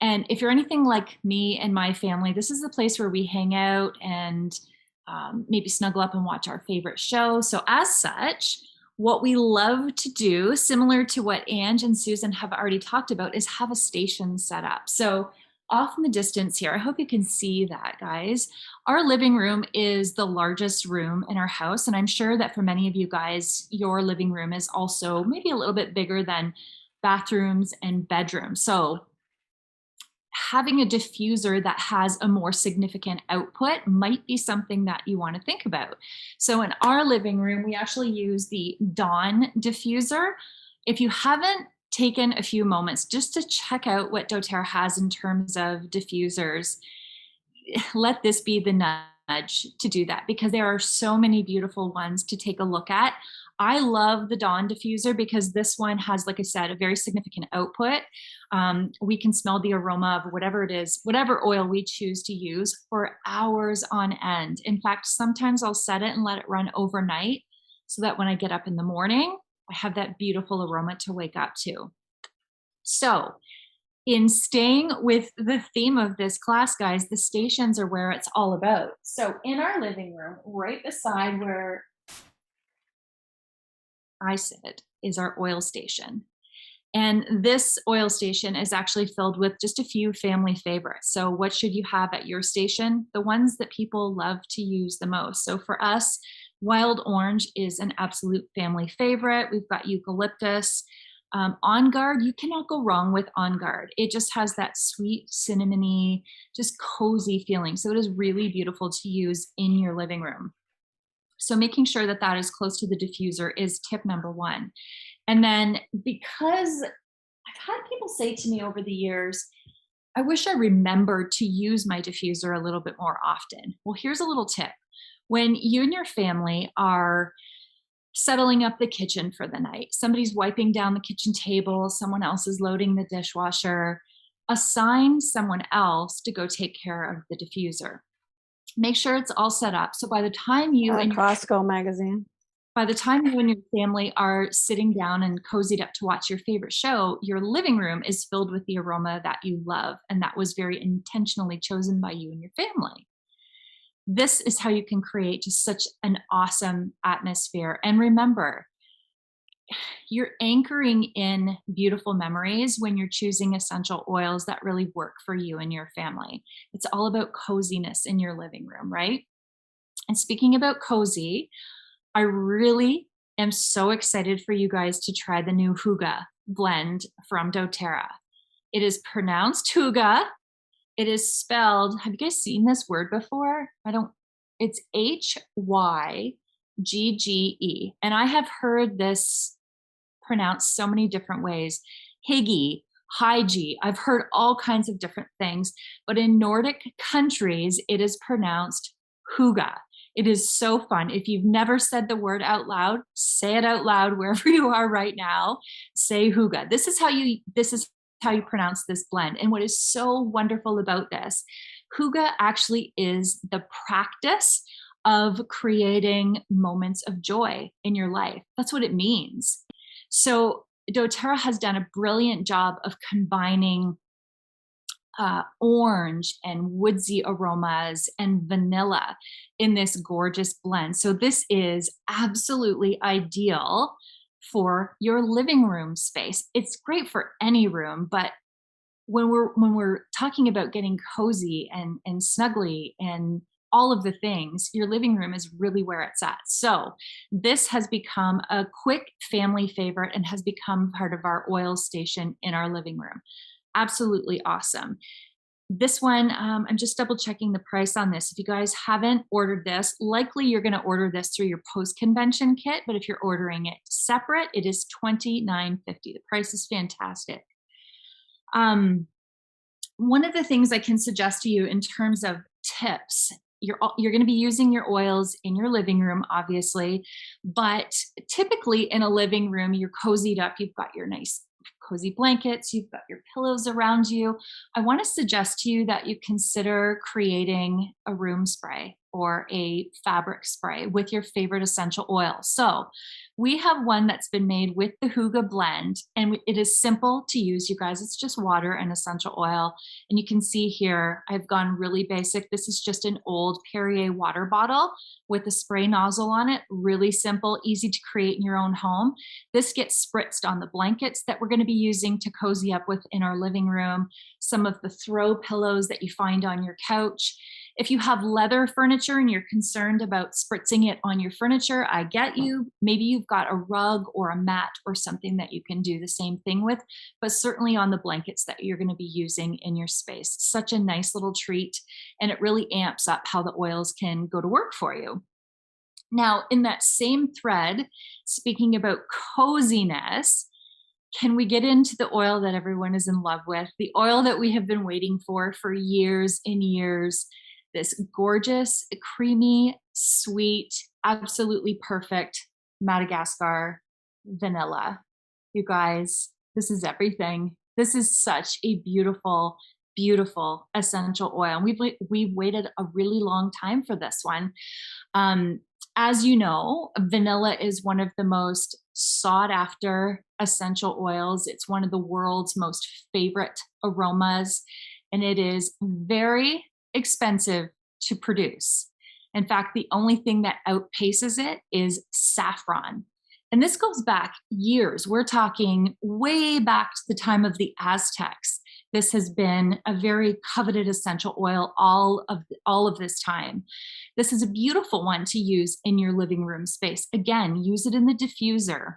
And if you're anything like me and my family, this is the place where we hang out and maybe snuggle up and watch our favorite show. So as such, what we love to do, similar to what Ange and Susan have already talked about, is have a station set up. So off in the distance here, I hope you can see that, guys. Our living room is the largest room in our house, and I'm sure that for many of you guys, your living room is also maybe a little bit bigger than bathrooms and bedrooms. So having a diffuser that has a more significant output might be something that you want to think about. So in our living room, we actually use the Dawn diffuser. If you haven't taken a few moments just to check out what doTERRA has in terms of diffusers, let this be the nudge to do that, because there are so many beautiful ones to take a look at. I love the Dawn diffuser because this one has, like I said, a very significant output. We can smell the aroma of whatever it is, whatever oil we choose to use, for hours on end. In fact, sometimes I'll set it and let it run overnight so that when I get up in the morning, I have that beautiful aroma to wake up to. So in staying with the theme of this class, guys, the stations are where it's all about. So in our living room, right beside where I sit, is our oil station. And this oil station is actually filled with just a few family favorites. So what should you have at your station? The ones that people love to use the most. So for us, wild orange is an absolute family favorite. We've got eucalyptus. On Guard, you cannot go wrong with On Guard. It just has that sweet cinnamony, just cozy feeling. So it is really beautiful to use in your living room. So making sure that that is close to the diffuser is tip number one. And then, because I've had people say to me over the years, I wish I remembered to use my diffuser a little bit more often. Well, here's a little tip. When you and your family are settling up the kitchen for the night, somebody's wiping down the kitchen table, someone else is loading the dishwasher, assign someone else to go take care of the diffuser. Make sure it's all set up. So by the time you and Costco magazine. by the time you and your family are sitting down and cozied up to watch your favorite show, your living room is filled with the aroma that you love, and that was very intentionally chosen by you and your family. This is how you can create just such an awesome atmosphere. And remember, you're anchoring in beautiful memories when you're choosing essential oils that really work for you and your family. It's all about coziness in your living room, right? And speaking about cozy, I really am so excited for you guys to try the new Hygge blend from doTERRA. It is pronounced Hygge. It is spelled, have you guys seen this word before? It's Hygge. And I have heard this pronounced so many different ways. Hygge, Hygie. I've heard all kinds of different things, but in Nordic countries, it is pronounced Hygge. It is so fun. If you've never said the word out loud, say it out loud wherever you are right now. Say Hygge. This is how you pronounce this blend. And what is so wonderful about this, Hygge actually is the practice of creating moments of joy in your life. That's what it means. So doTERRA has done a brilliant job of combining orange and woodsy aromas and vanilla in this gorgeous blend. So this is absolutely ideal for your living room space. It's great for any room, but when we're talking about getting cozy and snuggly and all of the things, your living room is really where it's at. So this has become a quick family favorite and has become part of our oil station in our living room. Absolutely awesome. This one, I'm just double checking the price on this. If you guys haven't ordered this, likely you're going to order this through your post-convention kit, but if you're ordering it separate, it is $29.50. The price is fantastic. One of the things I can suggest to you in terms of tips, you're going to be using your oils in your living room, obviously, but typically in a living room, you're cozied up, you've got your nice cozy blankets, you've got your pillows around you. I want to suggest to you that you consider creating a room spray or a fabric spray with your favorite essential oil. So we have one that's been made with the Hygge blend, and it is simple to use, you guys. It's just water and essential oil. And you can see here, I've gone really basic. This is just an old Perrier water bottle with a spray nozzle on it. Really simple, easy to create in your own home. This gets spritzed on the blankets that we're going to be using to cozy up with in our living room, some of the throw pillows that you find on your couch. If you have leather furniture and you're concerned about spritzing it on your furniture, I get you. Maybe you've got a rug or a mat or something that you can do the same thing with, but certainly on the blankets that you're going to be using in your space. Such a nice little treat, and it really amps up how the oils can go to work for you. Now, in that same thread, speaking about coziness, can we get into the oil that everyone is in love with? The oil that we have been waiting for years and years. This gorgeous, creamy, sweet, absolutely perfect Madagascar vanilla. You guys, this is everything. This is such a beautiful, beautiful essential oil. We've waited a really long time for this one. As you know, vanilla is one of the most sought after essential oils. It's one of the world's most favorite aromas, and it is very expensive to produce. In fact, the only thing that outpaces it is saffron. And this goes back years. We're talking way back to the time of the Aztecs. This has been a very coveted essential oil all of this time. This is a beautiful one to use in your living room space. Again, use it in the diffuser.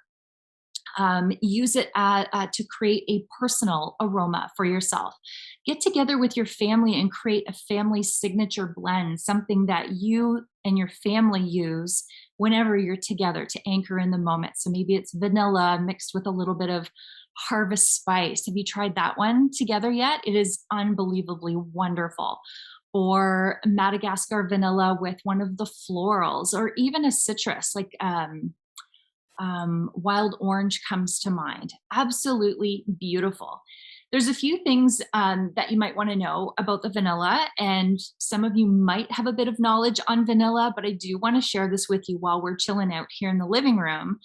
Use it to create a personal aroma for yourself. Get together with your family and create a family signature blend, something that you and your family use whenever you're together to anchor in the moment. So maybe it's vanilla mixed with a little bit of harvest spice. Have you tried that one together yet? It is unbelievably wonderful. Or Madagascar vanilla with one of the florals, or even a citrus like wild orange comes to mind. Absolutely beautiful. There's a few things that you might want to know about the vanilla, and some of you might have a bit of knowledge on vanilla, but I do want to share this with you while we're chilling out here in the living room.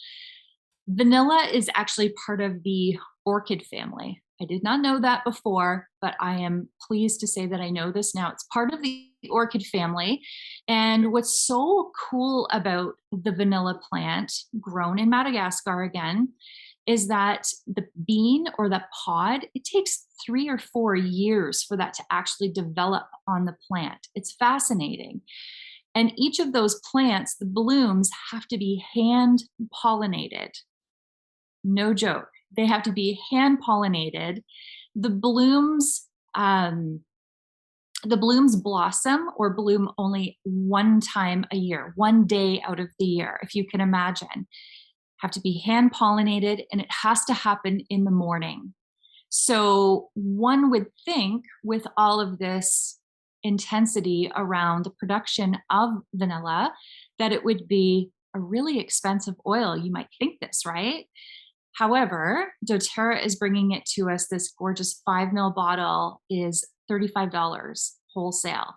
Vanilla is actually part of the orchid family. I did not know that before, but I am pleased to say that I know this now. It's part of the orchid family. And what's so cool about the vanilla plant, grown in Madagascar again, is that the bean or the pod, it takes 3 or 4 years for that to actually develop on the plant. It's fascinating. And each of those plants, the blooms have to be hand pollinated. No joke. They have to be hand pollinated. The blooms blossom or bloom only one time a year, one day out of the year, if you can imagine. Have to be hand pollinated, and it has to happen in the morning. So one would think with all of this intensity around the production of vanilla that it would be a really expensive oil. You might think this, right? However, doTERRA is bringing it to us. This gorgeous 5 ml bottle is $35 wholesale.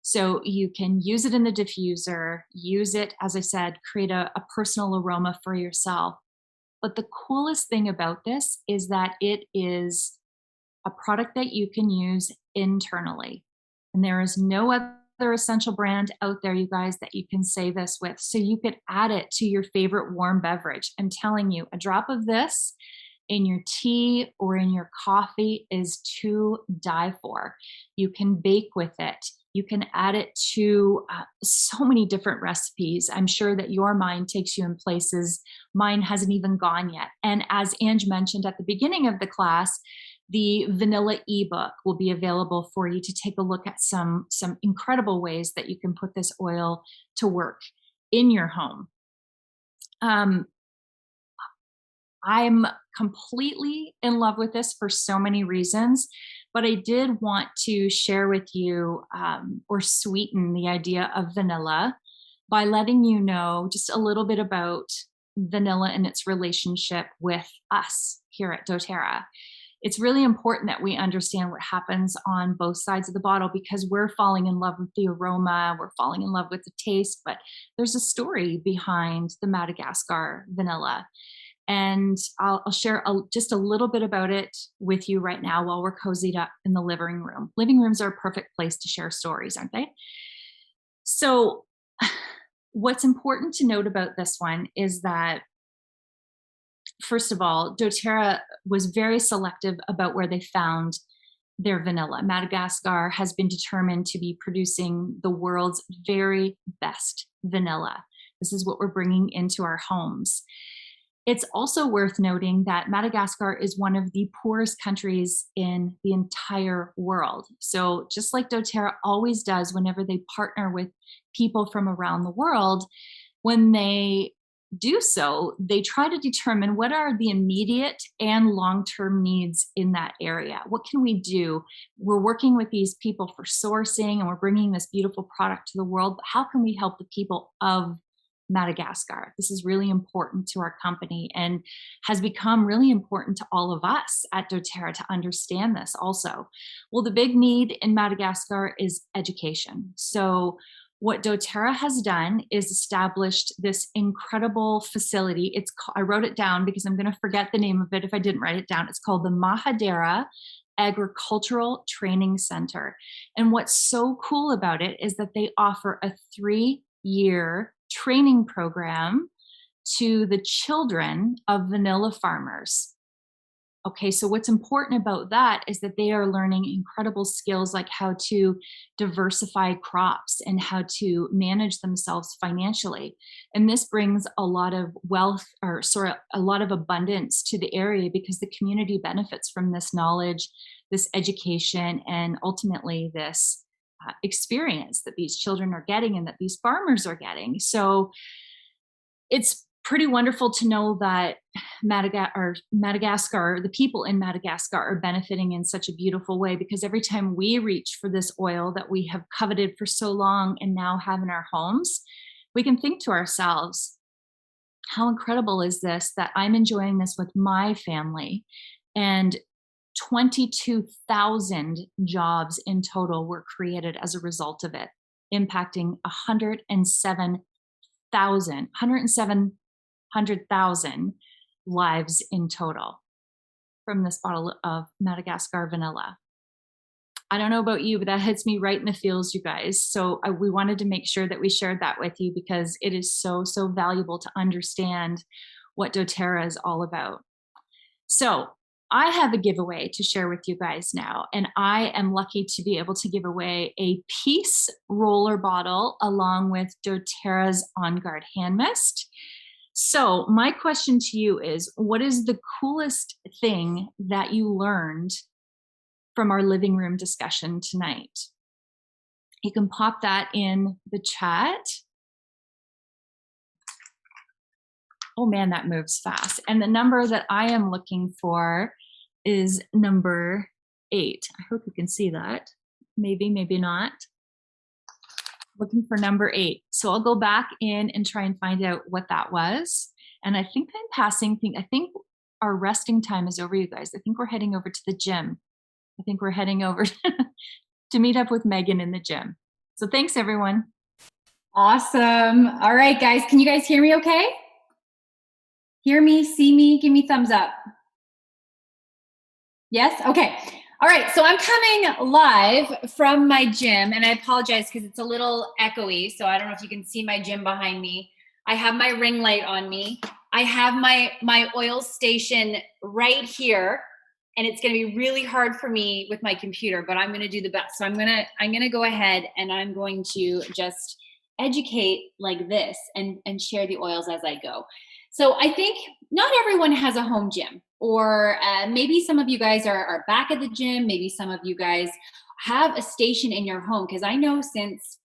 So you can use it in the diffuser, use it, as I said, create a personal aroma for yourself. But the coolest thing about this is that it is a product that you can use internally. And there is no other essential brand out there, you guys, that you can say this with. So you could add it to your favorite warm beverage. I'm telling you, a drop of this in your tea or in your coffee is to die for. You can bake with it. You can add it to so many different recipes. I'm sure that your mind takes you in places mine hasn't even gone yet. And as Ange mentioned at the beginning of the class, the vanilla ebook will be available for you to take a look at some incredible ways that you can put this oil to work in your home. I'm completely in love with this for so many reasons, but I did want to share with you or sweeten the idea of vanilla by letting you know just a little bit about vanilla and its relationship with us here at doTERRA. It's really important that we understand what happens on both sides of the bottle, because we're falling in love with the aroma, we're falling in love with the taste, but there's a story behind the Madagascar vanilla. And I'll share just a little bit about it with you right now while we're cozied up in the living room. Living rooms are a perfect place to share stories, aren't they? So what's important to note about this one is that, first of all, doTERRA was very selective about where they found their vanilla. Madagascar has been determined to be producing the world's very best vanilla. This is what we're bringing into our homes. It's also worth noting that Madagascar is one of the poorest countries in the entire world. So just like doTERRA always does whenever they partner with people from around the world, when they do so, they try to determine what are the immediate and long-term needs in that area. What can we do? We're working with these people for sourcing and we're bringing this beautiful product to the world, but how can we help the people of Madagascar? This is really important to our company and has become really important to all of us at doTERRA to understand this also. Well, the big need in Madagascar is education. So what doTERRA has done is established this incredible facility. I wrote it down because I'm going to forget the name of it if I didn't write it down. It's called the Mahadera Agricultural Training Center. And what's so cool about it is that they offer a 3-year training program to the children of vanilla farmers. Okay, so what's important about that is that they are learning incredible skills like how to diversify crops and how to manage themselves financially. And this brings a lot of wealth, or sorry, a lot of abundance to the area, because the community benefits from this knowledge, this education, and ultimately this experience that these children are getting and that these farmers are getting. So it's pretty wonderful to know that Madagascar, the people in Madagascar are benefiting in such a beautiful way, because every time we reach for this oil that we have coveted for so long and now have in our homes, we can think to ourselves, how incredible is this that I'm enjoying this with my family? And 22,000 jobs in total were created as a result of it, impacting 107,000 lives in total from this bottle of Madagascar vanilla. I don't know about you, but that hits me right in the feels, you guys. So we wanted to make sure that we shared that with you, because it is so, so valuable to understand what doTERRA is all about. So I have a giveaway to share with you guys now, and I am lucky to be able to give away a Peace roller bottle along with doTERRA's On Guard hand mist. So my question to you is, what is the coolest thing that you learned from our living room discussion tonight? You can pop that in the chat. Oh man, that moves fast. And the number that I am looking for is number 8. I hope you can see that. Maybe, maybe not. Looking for number 8. So I'll go back in and try and find out what that was. And I think I'm passing, I think our resting time is over, you guys. I think we're heading over to the gym. I think we're heading over to meet up with Megan in the gym. So thanks, everyone. Awesome. All right, guys. Can you guys hear me okay? Hear me, see me, give me thumbs up. Yes? Okay. All right, so I'm coming live from my gym, and I apologize because it's a little echoey, so I don't know if you can see my gym behind me. I have my ring light on me. I have my oil station right here, and it's gonna be really hard for me with my computer, but I'm gonna do the best. So I'm gonna go ahead and I'm going to just educate like this and share the oils as I go. So I think not everyone has a home gym, or maybe some of you guys are back at the gym. Maybe some of you guys have a station in your home, because I know since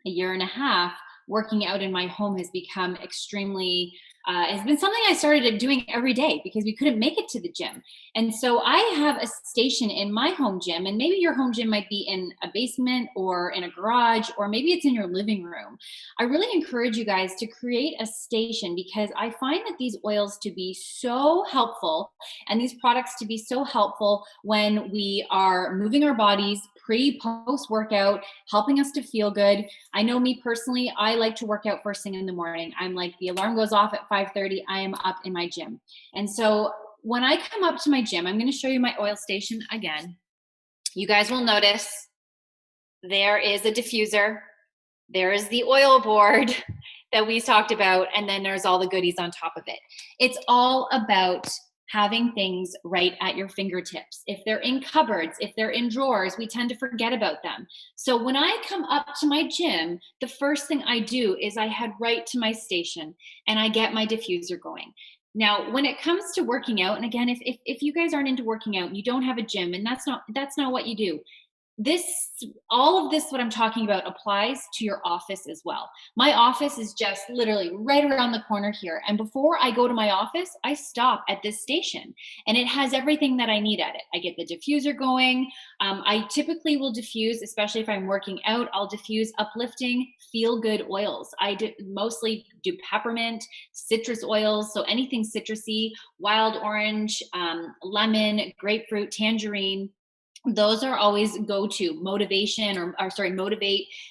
a year and a half, working out in my home has become extremely, has been something I started doing every day because we couldn't make it to the gym. And so I have a station in my home gym, and maybe your home gym might be in a basement or in a garage, or maybe it's in your living room. I really encourage you guys to create a station, because I find that these oils to be so helpful, and these products to be so helpful when we are moving our bodies pre-post workout, helping us to feel good. I know me personally, I like to work out first thing in the morning. I'm like, the alarm goes off at 5:30, I am up in my gym. And so when I come up to my gym, I'm going to show you my oil station again. You guys will notice there is a diffuser, there is the oil board that we talked about, and then there's all the goodies on top of it. It's all about having things right at your fingertips. If they're in cupboards, if they're in drawers, we tend to forget about them. So when I come up to my gym, the first thing I do is I head right to my station and I get my diffuser going. Now, when it comes to working out, and again, if you guys aren't into working out, you don't have a gym, and that's not what you do. All of this, what I'm talking about, applies to your office as well. My office is just literally right around the corner here. And before I go to my office, I stop at this station, and it has everything that I need at it. I get the diffuser going. I typically will diffuse, especially if I'm working out, I'll diffuse uplifting, feel-good oils. I mostly do peppermint, citrus oils, so anything citrusy, wild orange, lemon, grapefruit, tangerine. Those are always go-to. Motivate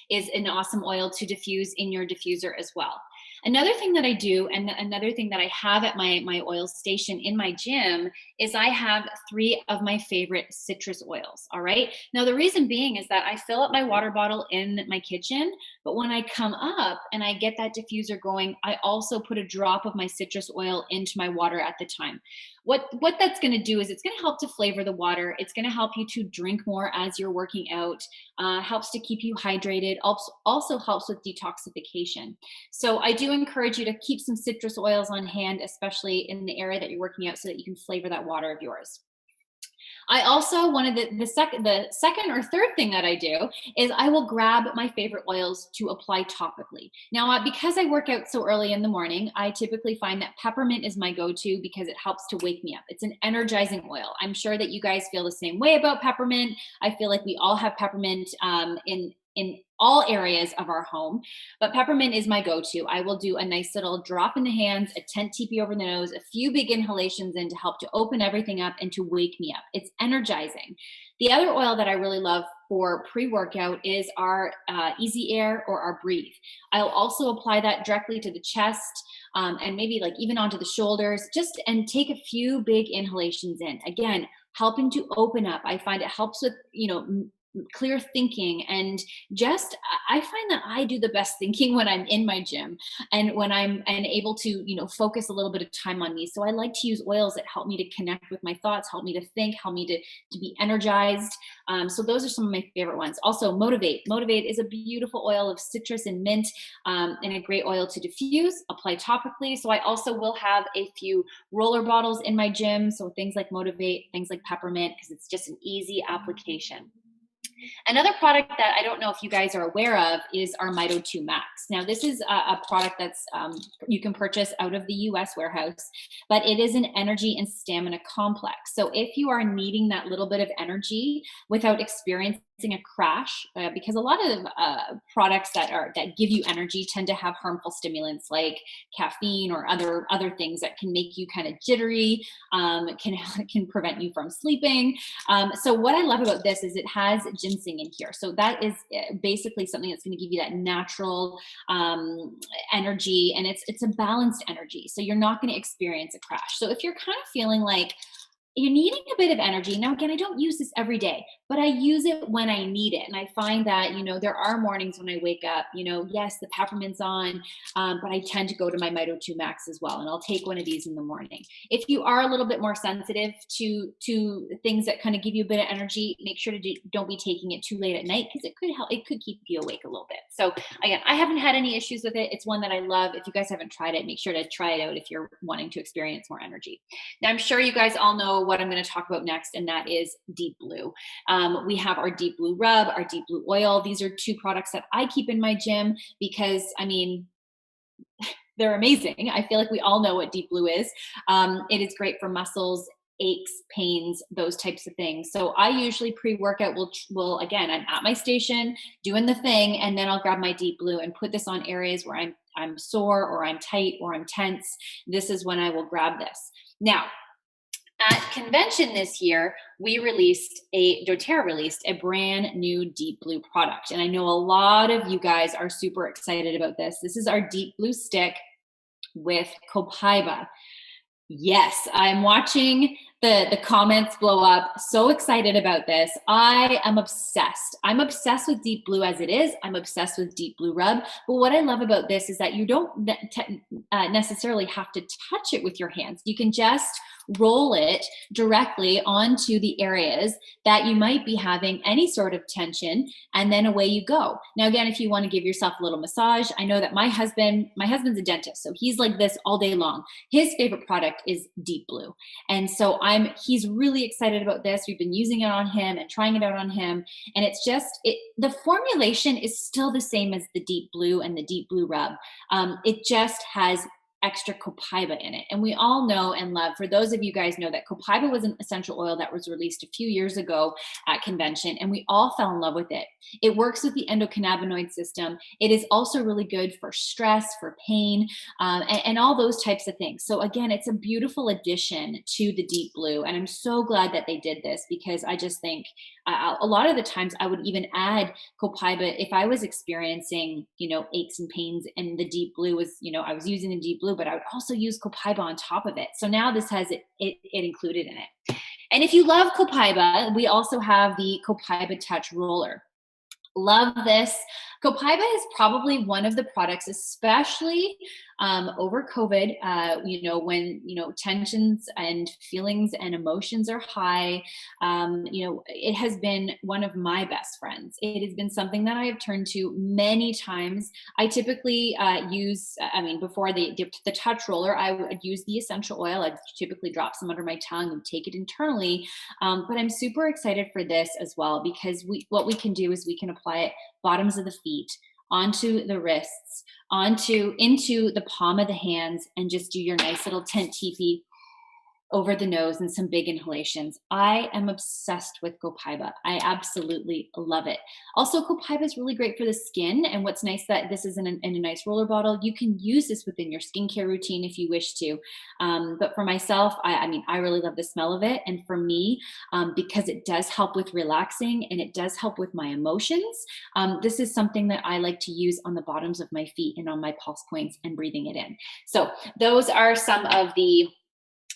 is an awesome oil to diffuse in your diffuser as well. Another thing that I do, and another thing that I have at my oil station in my gym, is I have 3 of my favorite citrus oils. All right. Now, the reason being is that I fill up my water bottle in my kitchen, but when I come up and I get that diffuser going, I also put a drop of my citrus oil into my water at the time. What that's going to do is it's going to help to flavor the water. It's going to help you to drink more as you're working out, helps to keep you hydrated, also helps with detoxification. So I do encourage you to keep some citrus oils on hand, especially in the area that you're working out, so that you can flavor that water of yours. I also wanted the second or third thing that I do is I will grab my favorite oils to apply topically. Now, because I work out so early in the morning, I typically find that peppermint is my go-to because it helps to wake me up. It's an energizing oil. I'm sure that you guys feel the same way about peppermint. I feel like we all have peppermint in all areas of our home, but peppermint is my go-to. I will do a nice little drop in the hands, a tent teepee over the nose, a few big inhalations in to help to open everything up and to wake me up. It's energizing. The other oil that I really love for pre-workout is our Easy Air or our Breathe. I'll also apply that directly to the chest, and maybe like even onto the shoulders, and take a few big inhalations in. Again, helping to open up. I find it helps with, clear thinking, and I find that I do the best thinking when I'm in my gym and when I'm able to focus a little bit of time on me. So I like to use oils that help me to connect with my thoughts, help me to think, help me to be energized. So those are some of my favorite ones. Also, Motivate is a beautiful oil of citrus and mint, and a great oil to diffuse, apply topically. So I also will have a few roller bottles in my gym, so things like Motivate, things like peppermint, because it's just an easy application. Another product that I don't know if you guys are aware of is our Mito 2 Max. Now, this is a product that's you can purchase out of the US warehouse, but it is an energy and stamina complex. So if you are needing that little bit of energy without experiencing a crash, because a lot of products that give you energy tend to have harmful stimulants like caffeine or other things that can make you kind of jittery, can prevent you from sleeping. So what I love about this is it has ginseng in here. So that is basically something that's going to give you that natural energy, and it's a balanced energy. So you're not going to experience a crash. So if you're kind of feeling like you're needing a bit of energy. Now, again, I don't use this every day, but I use it when I need it. And I find that, there are mornings when I wake up, yes, the peppermint's on, but I tend to go to my Mito 2 Max as well. And I'll take one of these in the morning. If you are a little bit more sensitive to things that kind of give you a bit of energy, make sure to don't be taking it too late at night, because it could keep you awake a little bit. So again, I haven't had any issues with it. It's one that I love. If you guys haven't tried it, make sure to try it out if you're wanting to experience more energy. Now, I'm sure you guys all know what I'm going to talk about next, and that is Deep Blue. We have our Deep Blue Rub, our Deep Blue Oil. These are 2 products that I keep in my gym because, they're amazing. I feel like we all know what Deep Blue is. It is great for muscles, aches, pains, those types of things. So I usually pre-workout will again, I'm at my station doing the thing, and then I'll grab my Deep Blue and put this on areas where I'm sore or I'm tight or I'm tense. This is when I will grab this. Now, at convention this year, doTERRA released a brand new Deep Blue product. And I know a lot of you guys are super excited about this. This is our Deep Blue stick with copaiba. Yes, I'm watching the comments blow up. So excited about this. I am obsessed. I'm obsessed with Deep Blue as it is. I'm obsessed with Deep Blue Rub. But what I love about this is that you don't necessarily have to touch it with your hands. You can just roll it directly onto the areas that you might be having any sort of tension, and then away you go. Now, again, if you want to give yourself a little massage, I know that my husband's a dentist, so he's like this all day long. His favorite product is Deep Blue. And so he's really excited about this. We've been using it on him and trying it out on him. And it's the formulation is still the same as the Deep Blue and the Deep Blue Rub. It just has extra copaiba in it. And we all know and love, for those of you guys know, that copaiba was an essential oil that was released a few years ago at convention, and we all fell in love with it. It works with the endocannabinoid system. It is also really good for stress, for pain, and all those types of things. So again, it's a beautiful addition to the Deep Blue, and I'm so glad that they did this, because I just think a lot of the times I would even add copaiba if I was experiencing, aches and pains, and the deep blue was, I was using the deep blue, but I would also use copaiba on top of it. So now this has it included in it. And if you love copaiba, we also have the Copaiba Touch Roller. Love this. Copaiba is probably one of the products, especially over COVID, when, tensions and feelings and emotions are high. It has been one of my best friends. It has been something that I have turned to many times. I typically before the touch roller, I would use the essential oil. I'd typically drop some under my tongue and take it internally. But I'm super excited for this as well, because what we can do is we can apply it bottoms of the feet, onto the wrists, into the palm of the hands, and just do your nice little tent teepee over the nose and some big inhalations. I am obsessed with copaiba. I absolutely love it. Also, copaiba is really great for the skin. And what's nice that this is in a nice roller bottle. You can use this within your skincare routine if you wish to. But for myself, I really love the smell of it. And for me, because it does help with relaxing and it does help with my emotions, this is something that I like to use on the bottoms of my feet and on my pulse points and breathing it in. So those are some of the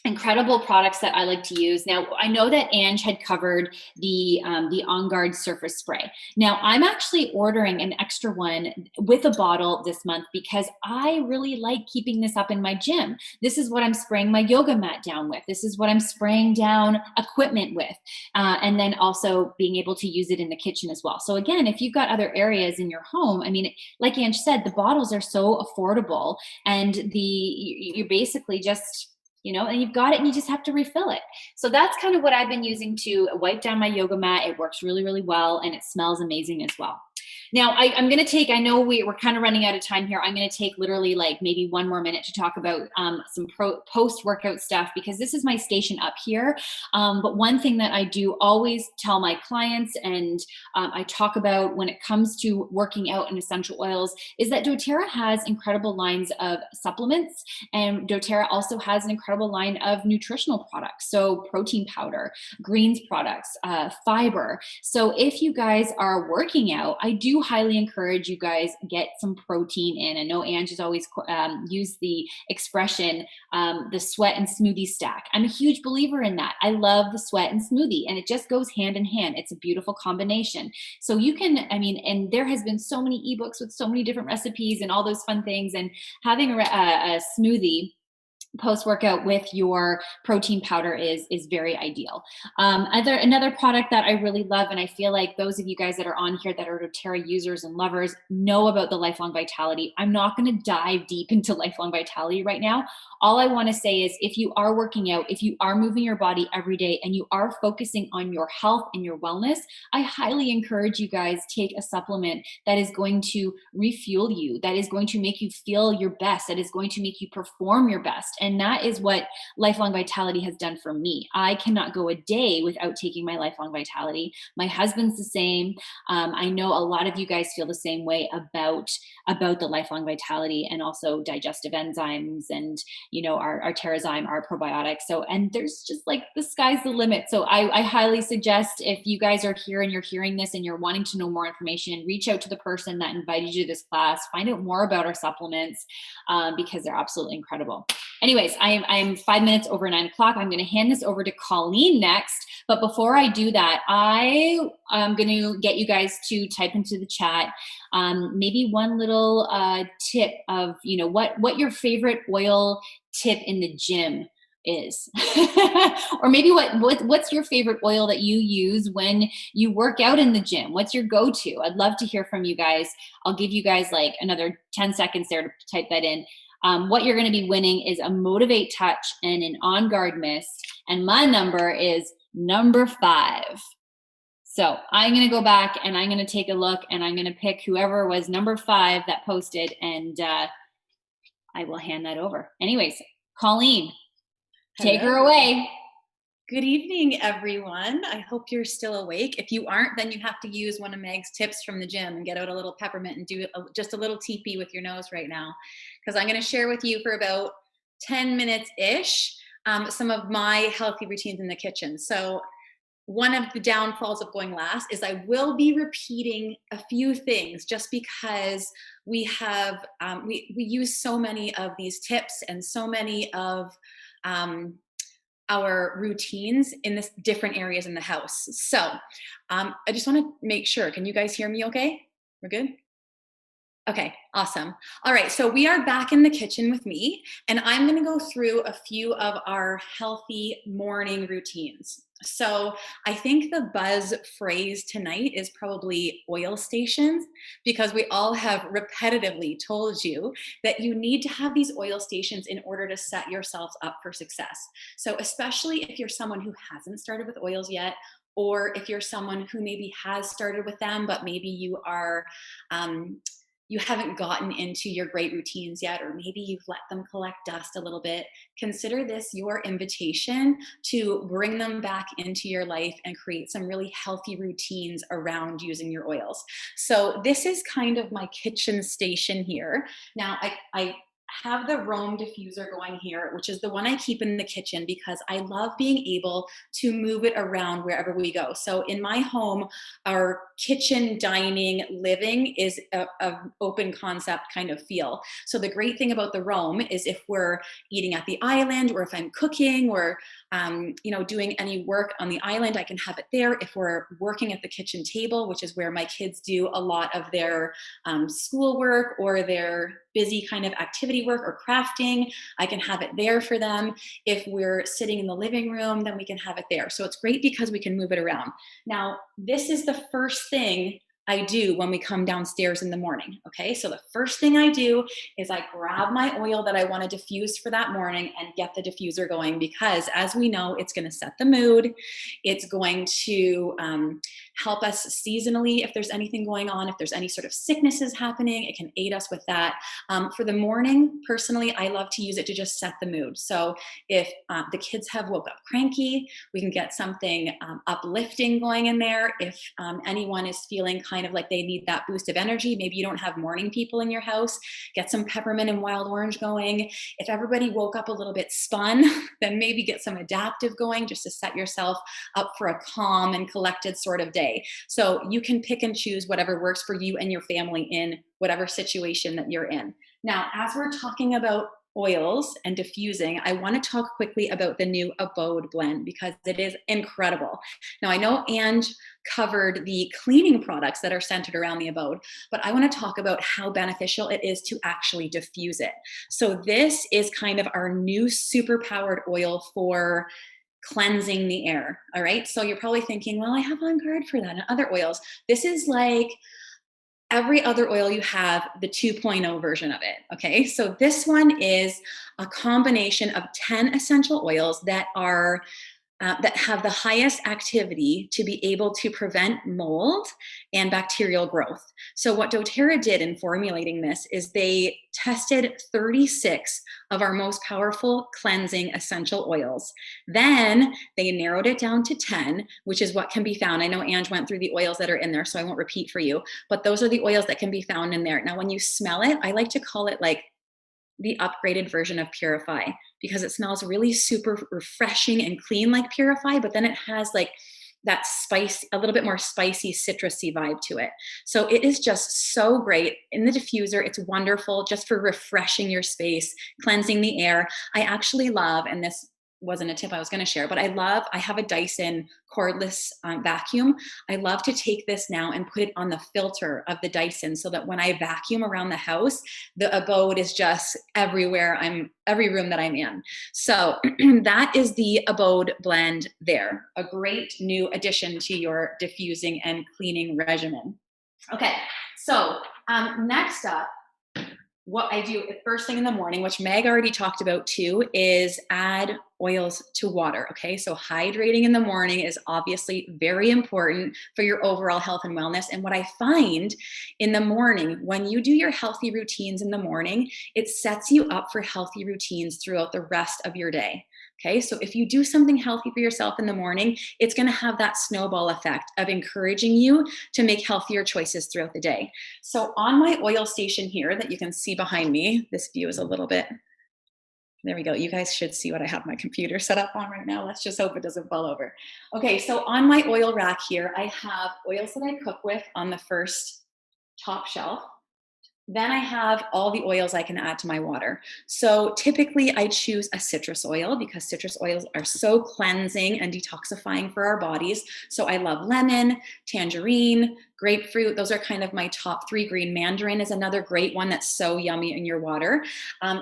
incredible products that I like to use. Now, I know that Ange had covered the On Guard Surface Spray. Now, I'm actually ordering an extra one with a bottle this month because I really like keeping this up in my gym. This is what I'm spraying my yoga mat down with. This is what I'm spraying down equipment with. And then also being able to use it in the kitchen as well. So again, if you've got other areas in your home, like Ange said, the bottles are so affordable, and you're basically just, and you've got it and you just have to refill it. So that's kind of what I've been using to wipe down my yoga mat. It works really, really well, and it smells amazing as well. Now, I'm going to take, I know we're kind of running out of time here. I'm going to take literally like maybe one more minute to talk about some post-workout stuff, because this is my station up here. But one thing that I do always tell my clients, and I talk about when it comes to working out and essential oils, is that doTERRA has incredible lines of supplements, and doTERRA also has an incredible line of nutritional products. So protein powder, greens products, fiber. So if you guys are working out, I do highly encourage you guys get some protein in. I know Ange has always used the expression, the sweat and smoothie stack. I'm a huge believer in that. I love the sweat and smoothie, and it just goes hand in hand. It's a beautiful combination. So you can, and there has been so many ebooks with so many different recipes and all those fun things, and having a smoothie post-workout with your protein powder is very ideal. Another product that I really love, and I feel like those of you guys that are on here that are doTERRA users and lovers know about the Lifelong Vitality. I'm not going to dive deep into Lifelong Vitality right now. All I want to say is, if you are working out, if you are moving your body every day, and you are focusing on your health and your wellness, I highly encourage you guys take a supplement that is going to refuel you, that is going to make you feel your best, that is going to make you perform your best. And that is what Lifelong Vitality has done for me. I cannot go a day without taking my Lifelong Vitality. My husband's the same. I know a lot of you guys feel the same way about the Lifelong Vitality, and also digestive enzymes, and our Terrazyme, our probiotics. So, and there's just like, the sky's the limit. So I highly suggest, if you guys are here and you're hearing this and you're wanting to know more information, reach out to the person that invited you to this class, find out more about our supplements, because they're absolutely incredible. Anyways, I'm 5 minutes over 9 o'clock. I'm going to hand this over to Colleen next. But before I do that, I am going to get you guys to type into the chat maybe one little tip of, what your favorite oil tip in the gym is. Or maybe what's your favorite oil that you use when you work out in the gym? What's your go-to? I'd love to hear from you guys. I'll give you guys like another 10 seconds there to type that in. What you're going to be winning is a Motivate Touch and an On Guard Mist. And my number is number 5. So I'm going to go back and I'm going to take a look, and I'm going to pick whoever was number 5 that posted, and I will hand that over. Anyways, Colleen, take her away. Good evening, everyone. I hope you're still awake. If you aren't, then you have to use one of Meg's tips from the gym and get out a little peppermint and do just a little teepee with your nose right now. Because I'm going to share with you for about 10 minutes-ish some of my healthy routines in the kitchen. So one of the downfalls of going last is I will be repeating a few things just because we have, we use so many of these tips and so many of our routines in this different areas in the house. So I just want to make sure, can you guys hear me okay? We're good? Okay, awesome. All right, so we are back in the kitchen with me, and I'm gonna go through a few of our healthy morning routines. So I think the buzz phrase tonight is probably oil stations, because we all have repetitively told you that you need to have these oil stations in order to set yourselves up for success. So especially if you're someone who hasn't started with oils yet, or if you're someone who maybe has started with them, but maybe you are, you haven't gotten into your great routines yet, or maybe you've let them collect dust a little bit, consider this your invitation to bring them back into your life and create some really healthy routines around using your oils. So this is kind of my kitchen station here. Now, I have the Rome diffuser going here, which is the one I keep in the kitchen because I love being able to move it around wherever we go. So in my home, our kitchen, dining, living is a open concept kind of feel. So the great thing about the Rome is if we're eating at the island, or if I'm cooking, or you know, doing any work on the island, I can have it there. If we're working at the kitchen table, which is where my kids do a lot of their schoolwork or their busy kind of activity work or crafting, I can have it there for them. If we're sitting in the living room, then we can have it there. So it's great because we can move it around. Now, this is the first thing I do when we come downstairs in the morning. Okay, so the first thing I do is I grab my oil that I want to diffuse for that morning and get the diffuser going, because as we know, it's going to set the mood. It's going to help us seasonally if there's anything going on, if there's any sort of sicknesses happening, it can aid us with that. For the morning, personally, I love to use it to just set the mood. So if the kids have woke up cranky, we can get something uplifting going in there. If anyone is feeling kind of like they need that boost of energy, maybe you don't have morning people in your house, get some peppermint and wild orange going. If everybody woke up a little bit spun, then maybe get some adaptive going just to set yourself up for a calm and collected sort of day. So you can pick and choose whatever works for you and your family in whatever situation that you're in. Now, as we're talking about oils and diffusing, I want to talk quickly about the new Abode blend because it is incredible. Now, I know Ange covered the cleaning products that are centered around the Abode, but I want to talk about how beneficial it is to actually diffuse it. So this is kind of our new super powered oil for cleansing the air. All right. So you're probably thinking, well, I have On Guard for that and other oils. This is like every other oil you have, the 2.0 version of it. Okay. So this one is a combination of 10 essential oils that are that have the highest activity to be able to prevent mold and bacterial growth. So what doTERRA did in formulating this is they tested 36 of our most powerful cleansing essential oils. Then they narrowed it down to 10, which is what can be found. I know Ange went through the oils that are in there, so I won't repeat for you, but those are the oils that can be found in there. Now, when you smell it, I like to call it like the upgraded version of Purify, because it smells really super refreshing and clean like Purify, but then it has like that spice, a little bit more spicy, citrusy vibe to it. So it is just so great. In the diffuser, it's wonderful just for refreshing your space, cleansing the air. I actually love, and this wasn't a tip I was going to share, but I have a Dyson cordless vacuum. I love to take this now and put it on the filter of the Dyson so that when I vacuum around the house, the Abode is just everywhere. Every room that I'm in. So that is the Abode blend there. A great new addition to your diffusing and cleaning regimen. Okay, so next up, what I do first thing in the morning, which Meg already talked about too, is add oils to water. Okay, so hydrating in the morning is obviously very important for your overall health and wellness. And what I find in the morning, when you do your healthy routines in the morning, it sets you up for healthy routines throughout the rest of your day. Okay, so if you do something healthy for yourself in the morning, it's going to have that snowball effect of encouraging you to make healthier choices throughout the day. So on my oil station here that you can see behind me, this view is a little bit There we go. You guys should see what I have my computer set up on right now. Let's just hope it doesn't fall over. Okay, so on my oil rack here, I have oils that I cook with on the first top shelf. Then I have all the oils I can add to my water. So typically I choose a citrus oil because citrus oils are so cleansing and detoxifying for our bodies. So I love lemon, tangerine, grapefruit. Those are kind of my top three. Green mandarin is another great one that's so yummy in your water.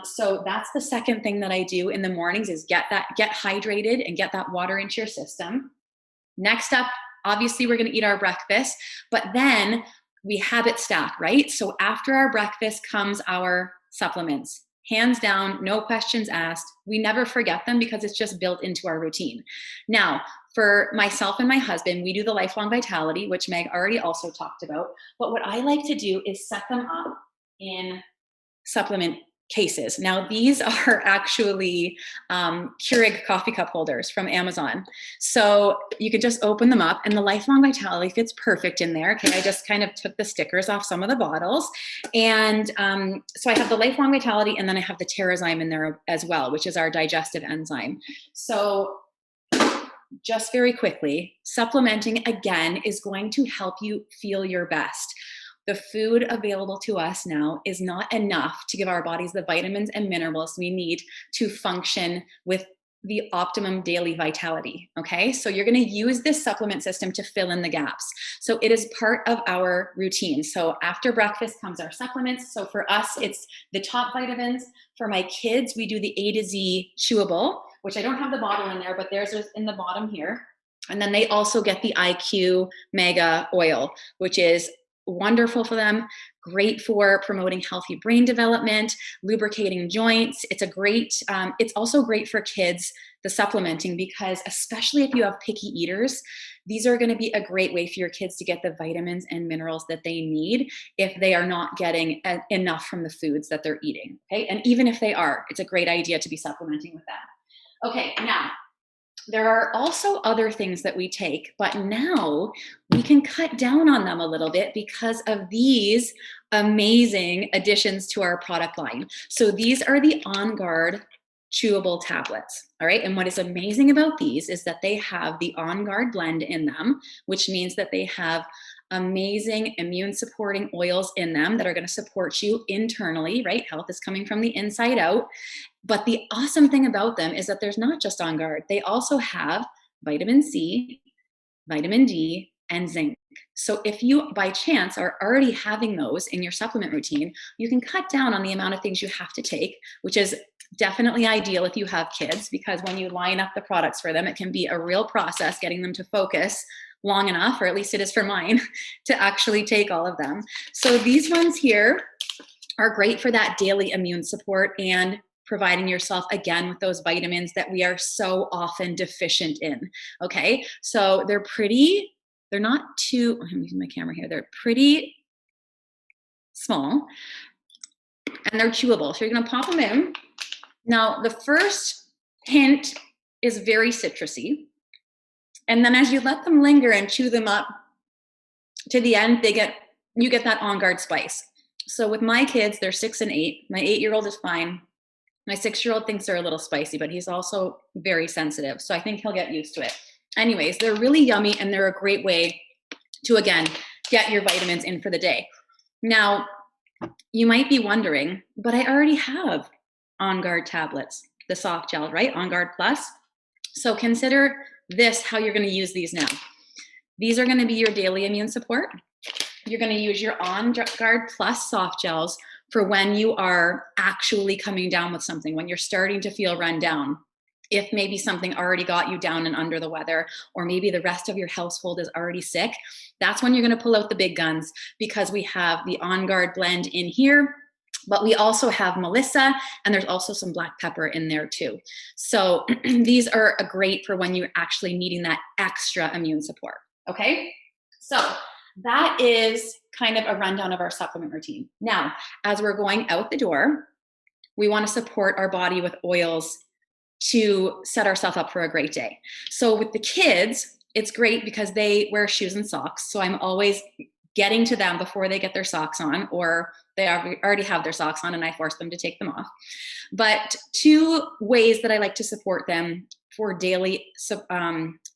So that's the second thing that I do in the mornings is get hydrated and get that water into your system. Next up, obviously we're going to eat our breakfast, but then we habit stack, right? So after our breakfast comes our supplements. Hands down, no questions asked. We never forget them because it's just built into our routine. Now, for myself and my husband, we do the Lifelong Vitality, which Meg already also talked about. But what I like to do is set them up in supplement cases. Now, these are actually Keurig coffee cup holders from Amazon. So you can just open them up and the Lifelong Vitality fits perfect in there. Okay, I just kind of took the stickers off some of the bottles. And so I have the Lifelong Vitality and then I have the TerraZyme in there as well, which is our digestive enzyme. So just very quickly, supplementing again is going to help you feel your best. The food available to us now is not enough to give our bodies the vitamins and minerals we need to function with the optimum daily vitality, okay? So you're gonna use this supplement system to fill in the gaps. So it is part of our routine. So after breakfast comes our supplements. So for us, it's the top vitamins. For my kids, we do the A to Z chewable, which I don't have the bottle in there, but theirs is in the bottom here. And then they also get the IQ Mega Oil, which is wonderful for them, great for promoting healthy brain development, lubricating joints. It's also great for kids, the supplementing, because especially if you have picky eaters, these are going to be a great way for your kids to get the vitamins and minerals that they need if they are not getting enough from the foods that they're eating. Okay, and even if they are, it's a great idea to be supplementing with that. Okay, now, there are also other things that we take, but now we can cut down on them a little bit because of these amazing additions to our product line. So these are the On Guard chewable tablets, all right? And what is amazing about these is that they have the On Guard blend in them, which means that they have amazing immune supporting oils in them that are going to support you internally, right? Health is coming from the inside out. But the awesome thing about them is that there's not just On Guard. They also have vitamin C, vitamin D, and zinc. So if you, by chance, are already having those in your supplement routine, you can cut down on the amount of things you have to take, which is definitely ideal if you have kids, because when you line up the products for them, it can be a real process getting them to focus long enough, or at least it is for mine, to actually take all of them. So these ones here are great for that daily immune support and providing yourself again with those vitamins that we are so often deficient in. Okay, so they're not too, I'm using my camera here, they're pretty small and they're chewable. So you're gonna pop them in. Now, the first hint is very citrusy. And then as you let them linger and chew them up to the end, you get that On Guard spice. So with my kids, they're 6 and 8. My 8-year-old is fine. My 6-year-old thinks they're a little spicy, but he's also very sensitive. So I think he'll get used to it. Anyways, they're really yummy and they're a great way to, again, get your vitamins in for the day. Now, you might be wondering, but I already have On Guard tablets, the soft gel, right? On Guard Plus. So consider this, how you're going to use these now. These are going to be your daily immune support. You're going to use your On Guard Plus soft gels for when you are actually coming down with something, when you're starting to feel run down. If maybe something already got you down and under the weather, or maybe the rest of your household is already sick, that's when you're going to pull out the big guns, because we have the On Guard blend in here, but we also have Melissa, and there's also some black pepper in there too. So these are great for when you're actually needing that extra immune support, okay? So that is kind of a rundown of our supplement routine. Now, as we're going out the door, we want to support our body with oils to set ourselves up for a great day. So with the kids, it's great because they wear shoes and socks. So I'm always getting to them before they get their socks on, or they already have their socks on and I force them to take them off. But 2 ways that I like to support them for daily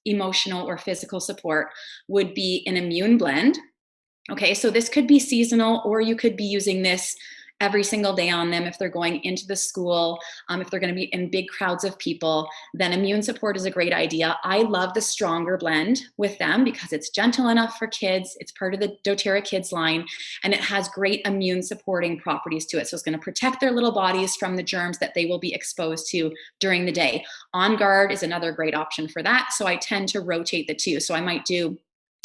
emotional or physical support would be an immune blend. Okay, so this could be seasonal, or you could be using this every single day on them if they're going into the school, if they're going to be in big crowds of people, then immune support is a great idea. I love the stronger blend with them because it's gentle enough for kids. It's part of the doTERRA Kids line, and it has great immune supporting properties to it. So it's going to protect their little bodies from the germs that they will be exposed to during the day. On Guard is another great option for that. So I tend to rotate the 2. So I might do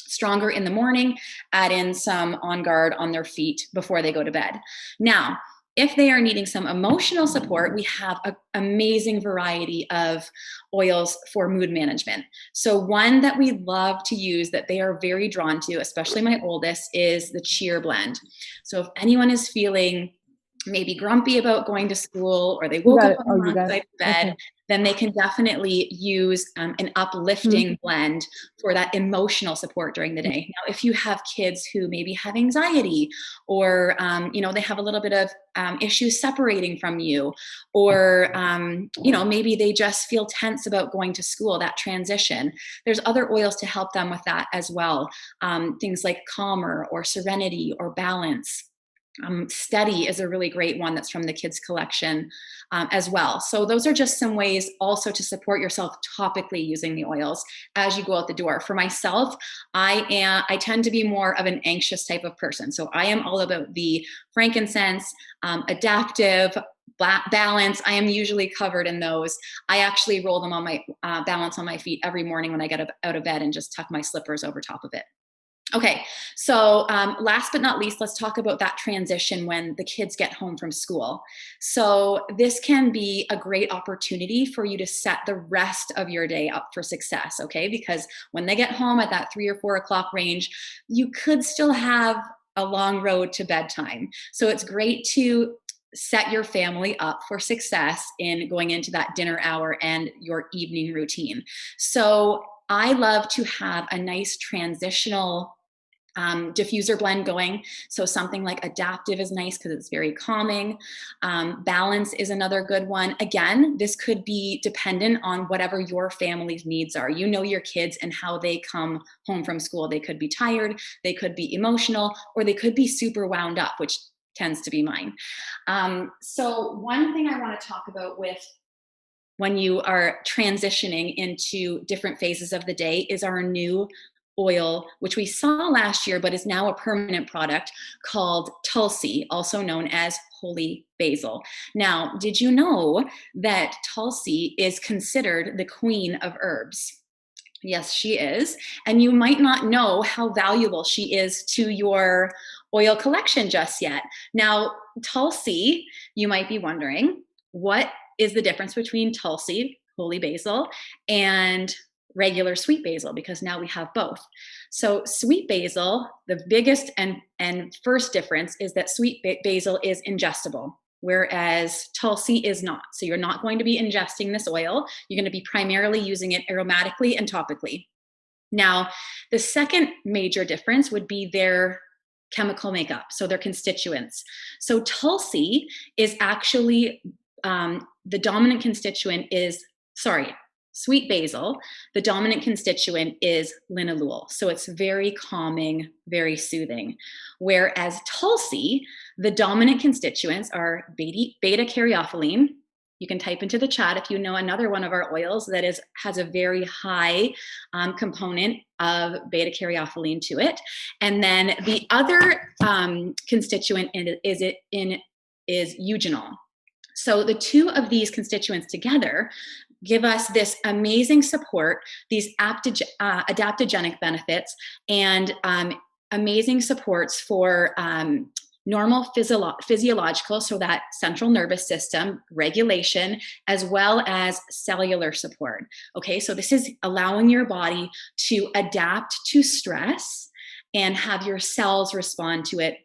stronger in the morning, add in some On Guard on their feet before they go to bed. Now, if they are needing some emotional support, we have an amazing variety of oils for mood management. So one that we love to use that they are very drawn to, especially my oldest, is the Cheer blend. So if anyone is feeling maybe grumpy about going to school, or they woke up on the wrong side of bed, then they can definitely use an uplifting blend for that emotional support during the day. Now, if you have kids who maybe have anxiety, or they have a little bit of issues separating from you, or maybe they just feel tense about going to school, that transition, there's other oils to help them with that as well. Things like Calmer or Serenity or Balance. Steady is a really great one that's from the kids collection as well. So those are just some ways also to support yourself topically using the oils as you go out the door. For myself, I tend to be more of an anxious type of person. So I am all about the frankincense, adaptive, balance. I am usually covered in those. I actually roll them on my balance on my feet every morning when I get out of bed and just tuck my slippers over top of it. Okay, so last but not least, let's talk about that transition when the kids get home from school. So this can be a great opportunity for you to set the rest of your day up for success, okay? Because when they get home at that 3 or 4 o'clock range, you could still have a long road to bedtime. So it's great to set your family up for success in going into that dinner hour and your evening routine. So I love to have a nice transitional diffuser blend going. So something like Adaptive is nice because it's very calming. Balance is another good one. Again, this could be dependent on whatever your family's needs are. You know your kids and how they come home from school. They could be tired, they could be emotional, or they could be super wound up, which tends to be mine. So one thing I want to talk about with when you are transitioning into different phases of the day is our new oil, which we saw last year, but is now a permanent product called Tulsi, also known as holy basil. Now, did you know that Tulsi is considered the queen of herbs? Yes, she is. And you might not know how valuable she is to your oil collection just yet. Now, Tulsi, you might be wondering, what is the difference between Tulsi, holy basil, and regular sweet basil? Because now we have both. So sweet basil, the biggest and first difference is that sweet basil is ingestible, whereas Tulsi is not. So you're not going to be ingesting this oil. You're going to be primarily using it aromatically and topically. Now, the second major difference would be their chemical makeup, so their constituents. So Tulsi is actually the dominant constituent is, sweet basil, the dominant constituent is linalool. So it's very calming, very soothing. Whereas Tulsi, the dominant constituents are beta caryophyllene. You can type into the chat if you know another one of our oils that has a very high component of beta caryophyllene to it. And then the other constituent is eugenol. So the two of these constituents together give us this amazing support, these adaptogenic benefits, and amazing supports for normal physiological, so that central nervous system regulation, as well as cellular support. Okay, so this is allowing your body to adapt to stress and have your cells respond to it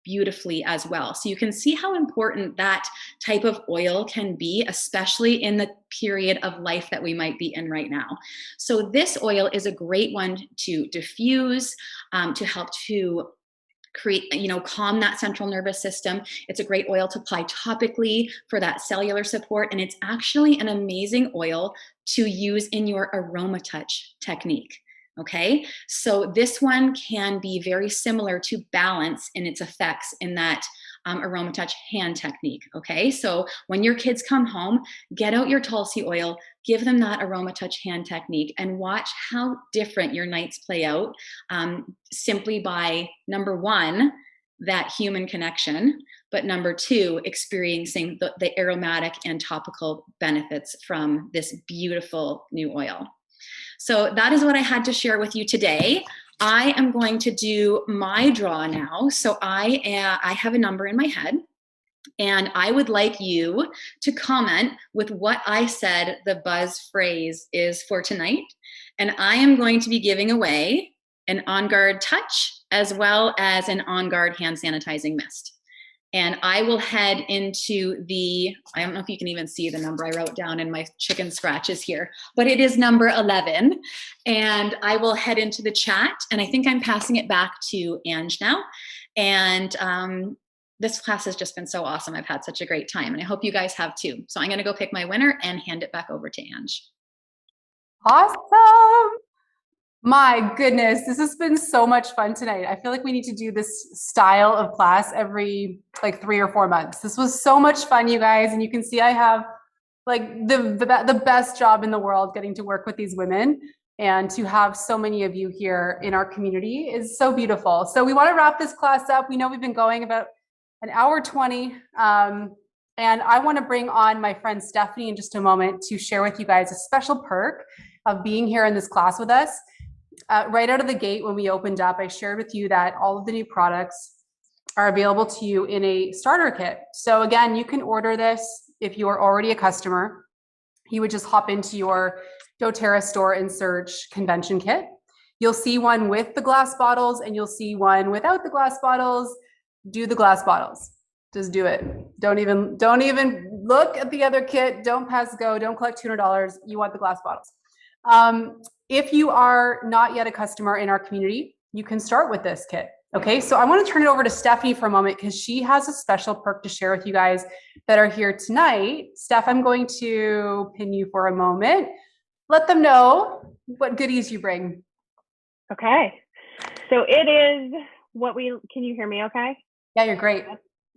beautifully as well. So you can see how important that type of oil can be, especially in the period of life that we might be in right now. So this oil is a great one to diffuse, to help to create, calm that central nervous system. It's a great oil to apply topically for that cellular support. And it's actually an amazing oil to use in your aroma touch technique. Okay, so this one can be very similar to balance in its effects in that aroma touch hand technique. Okay, so when your kids come home, get out your Tulsi oil, give them that aroma touch hand technique, and watch how different your nights play out, simply by, number one, that human connection, but number two, experiencing the aromatic and topical benefits from this beautiful new oil. So that is what I had to share with you today. I am going to do my draw now. So I have a number in my head, and I would like you to comment with what I said the buzz phrase is for tonight. And I am going to be giving away an On Guard Touch as well as an On Guard hand sanitizing mist. And I will head into I don't know if you can even see the number I wrote down in my chicken scratches here, but it is number 11. And I will head into the chat, and I think I'm passing it back to Ange now. And this class has just been so awesome. I've had such a great time, and I hope you guys have too. So I'm gonna go pick my winner and hand it back over to Ange. Awesome. My goodness, this has been so much fun tonight. I feel like we need to do this style of class every like 3 or 4 months. This was so much fun, you guys. And you can see I have like the best job in the world getting to work with these women, and to have so many of you here in our community is so beautiful. So we want to wrap this class up. We know we've been going about an hour 20. And I want to bring on my friend Stephanie in just a moment to share with you guys a special perk of being here in this class with us. Right out of the gate, when we opened up, I shared with you that all of the new products are available to you in a starter kit. So again, you can order this if you are already a customer. You would just hop into your doTERRA store and search convention kit. You'll see one with the glass bottles, and you'll see one without the glass bottles. Do the glass bottles. Just do it. Don't even look at the other kit. Don't pass go. Don't collect $200. You want the glass bottles. If you are not yet a customer in our community, you can start with this kit. Okay, so I want to turn it over to Stephanie for a moment, because she has a special perk to share with you guys that are here tonight. Steph, I'm going to pin you for a moment. Let them know what goodies you bring. Okay, so it is can you hear me okay? Yeah, you're great.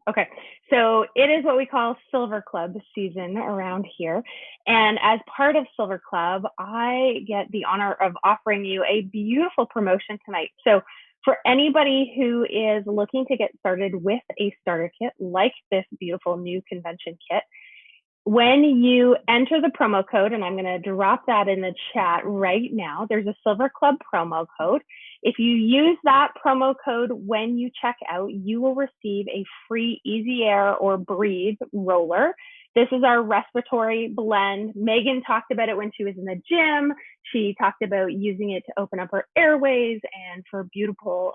Okay, so it is what we call Silver Club season around here. And as part of Silver Club, I get the honor of offering you a beautiful promotion tonight. So for anybody who is looking to get started with a starter kit like this beautiful new convention kit, when you enter the promo code, and I'm going to drop that in the chat right now, there's a Silver Club promo code. If you use that promo code when you check out, you will receive a free Easy Air or Breathe roller. This is our respiratory blend. Megan talked about it when she was in the gym. She talked about using it to open up her airways and for beautiful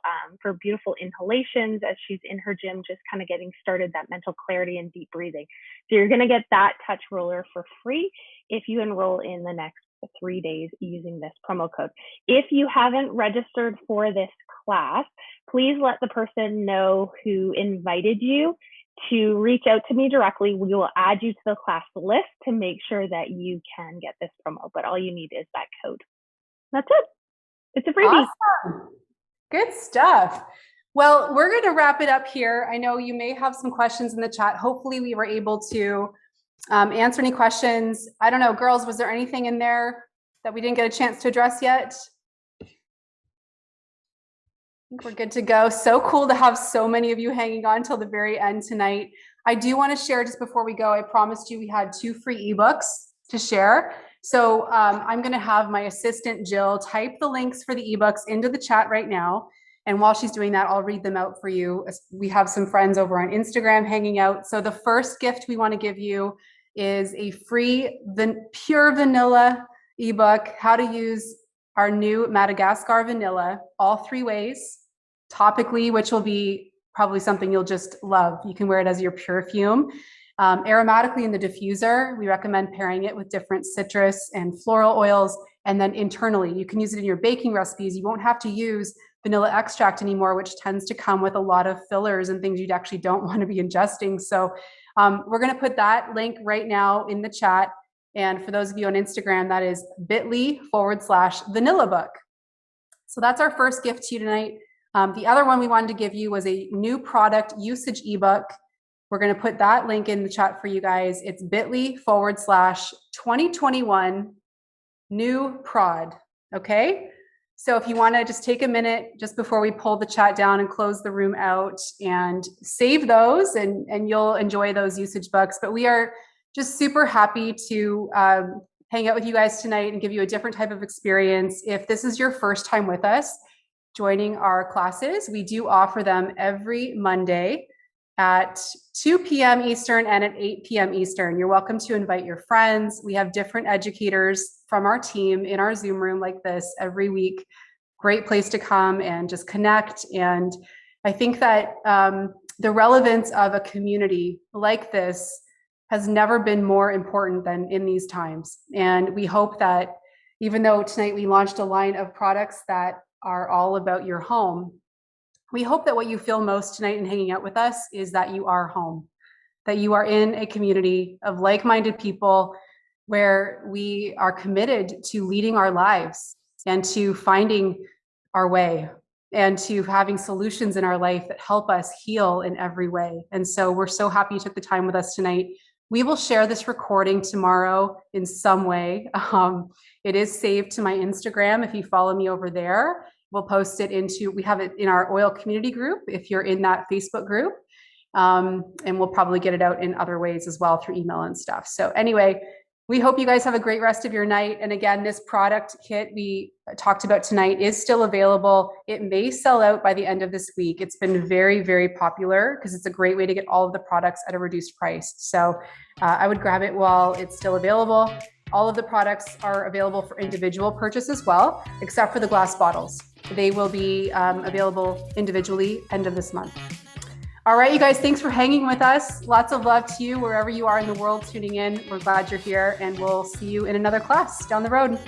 inhalations as she's in her gym, just kind of getting started, that mental clarity and deep breathing. So you're going to get that touch roller for free if you enroll in the next 3 days using this promo code. If you haven't registered for this class, please let the person know who invited you to reach out to me directly. We will add you to the class list to make sure that you can get this promo, but all you need is that code. That's it. It's a freebie. Awesome. Good stuff. Well, we're going to wrap it up here. I know you may have some questions in the chat. Hopefully we were able to answer any questions. I don't know, girls, was there anything in there that we didn't get a chance to address yet? I think we're good to go. So cool to have so many of you hanging on till the very end tonight. I do want to share just before we go, I promised you we had 2 free ebooks to share. So I'm going to have my assistant Jill type the links for the ebooks into the chat right now. And while she's doing that, I'll read them out for you. We have some friends over on Instagram hanging out. So the first gift we want to give you is a free pure vanilla ebook, how to use our new Madagascar vanilla, all 3 ways, topically, which will be probably something you'll just love. You can wear it as your perfume. Aromatically in the diffuser, we recommend pairing it with different citrus and floral oils. And then internally, you can use it in your baking recipes. You won't have to use vanilla extract anymore, which tends to come with a lot of fillers and things you actually don't want to be ingesting. So we're going to put that link right now in the chat. And for those of you on Instagram, that is bit.ly/vanillabook. So that's our first gift to you tonight. The other one we wanted to give you was a new product usage ebook. We're going to put that link in the chat for you guys. It's bit.ly/2021 new prod. Okay. So if you want to just take a minute just before we pull the chat down and close the room out and save those, and you'll enjoy those usage books. But we are just super happy to hang out with you guys tonight and give you a different type of experience. If this is your first time with us joining our classes, we do offer them every Monday at 2 p.m. Eastern and at 8 p.m. Eastern. You're welcome to invite your friends. We have different educators from our team in our Zoom room like this every week. Great place to come and just connect. And I think that the relevance of a community like this has never been more important than in these times. And we hope that even though tonight we launched a line of products that are all about your home, we hope that what you feel most tonight in hanging out with us is that you are home, that you are in a community of like-minded people where we are committed to leading our lives and to finding our way and to having solutions in our life that help us heal in every way. And so we're so happy you took the time with us tonight. We will share this recording tomorrow in some way. It is saved to my Instagram. If you follow me over there, we'll post it we have it in our oil community group if you're in that Facebook group. And we'll probably get it out in other ways as well through email and stuff. So anyway, we hope you guys have a great rest of your night. And again, this product kit we talked about tonight is still available. It may sell out by the end of this week. It's been very, very popular because it's a great way to get all of the products at a reduced price. So I would grab it while it's still available. All of the products are available for individual purchase as well, except for the glass bottles. They will be available individually end of this month. All right, you guys, thanks for hanging with us. Lots of love to you wherever you are in the world tuning in. We're glad you're here, and we'll see you in another class down the road.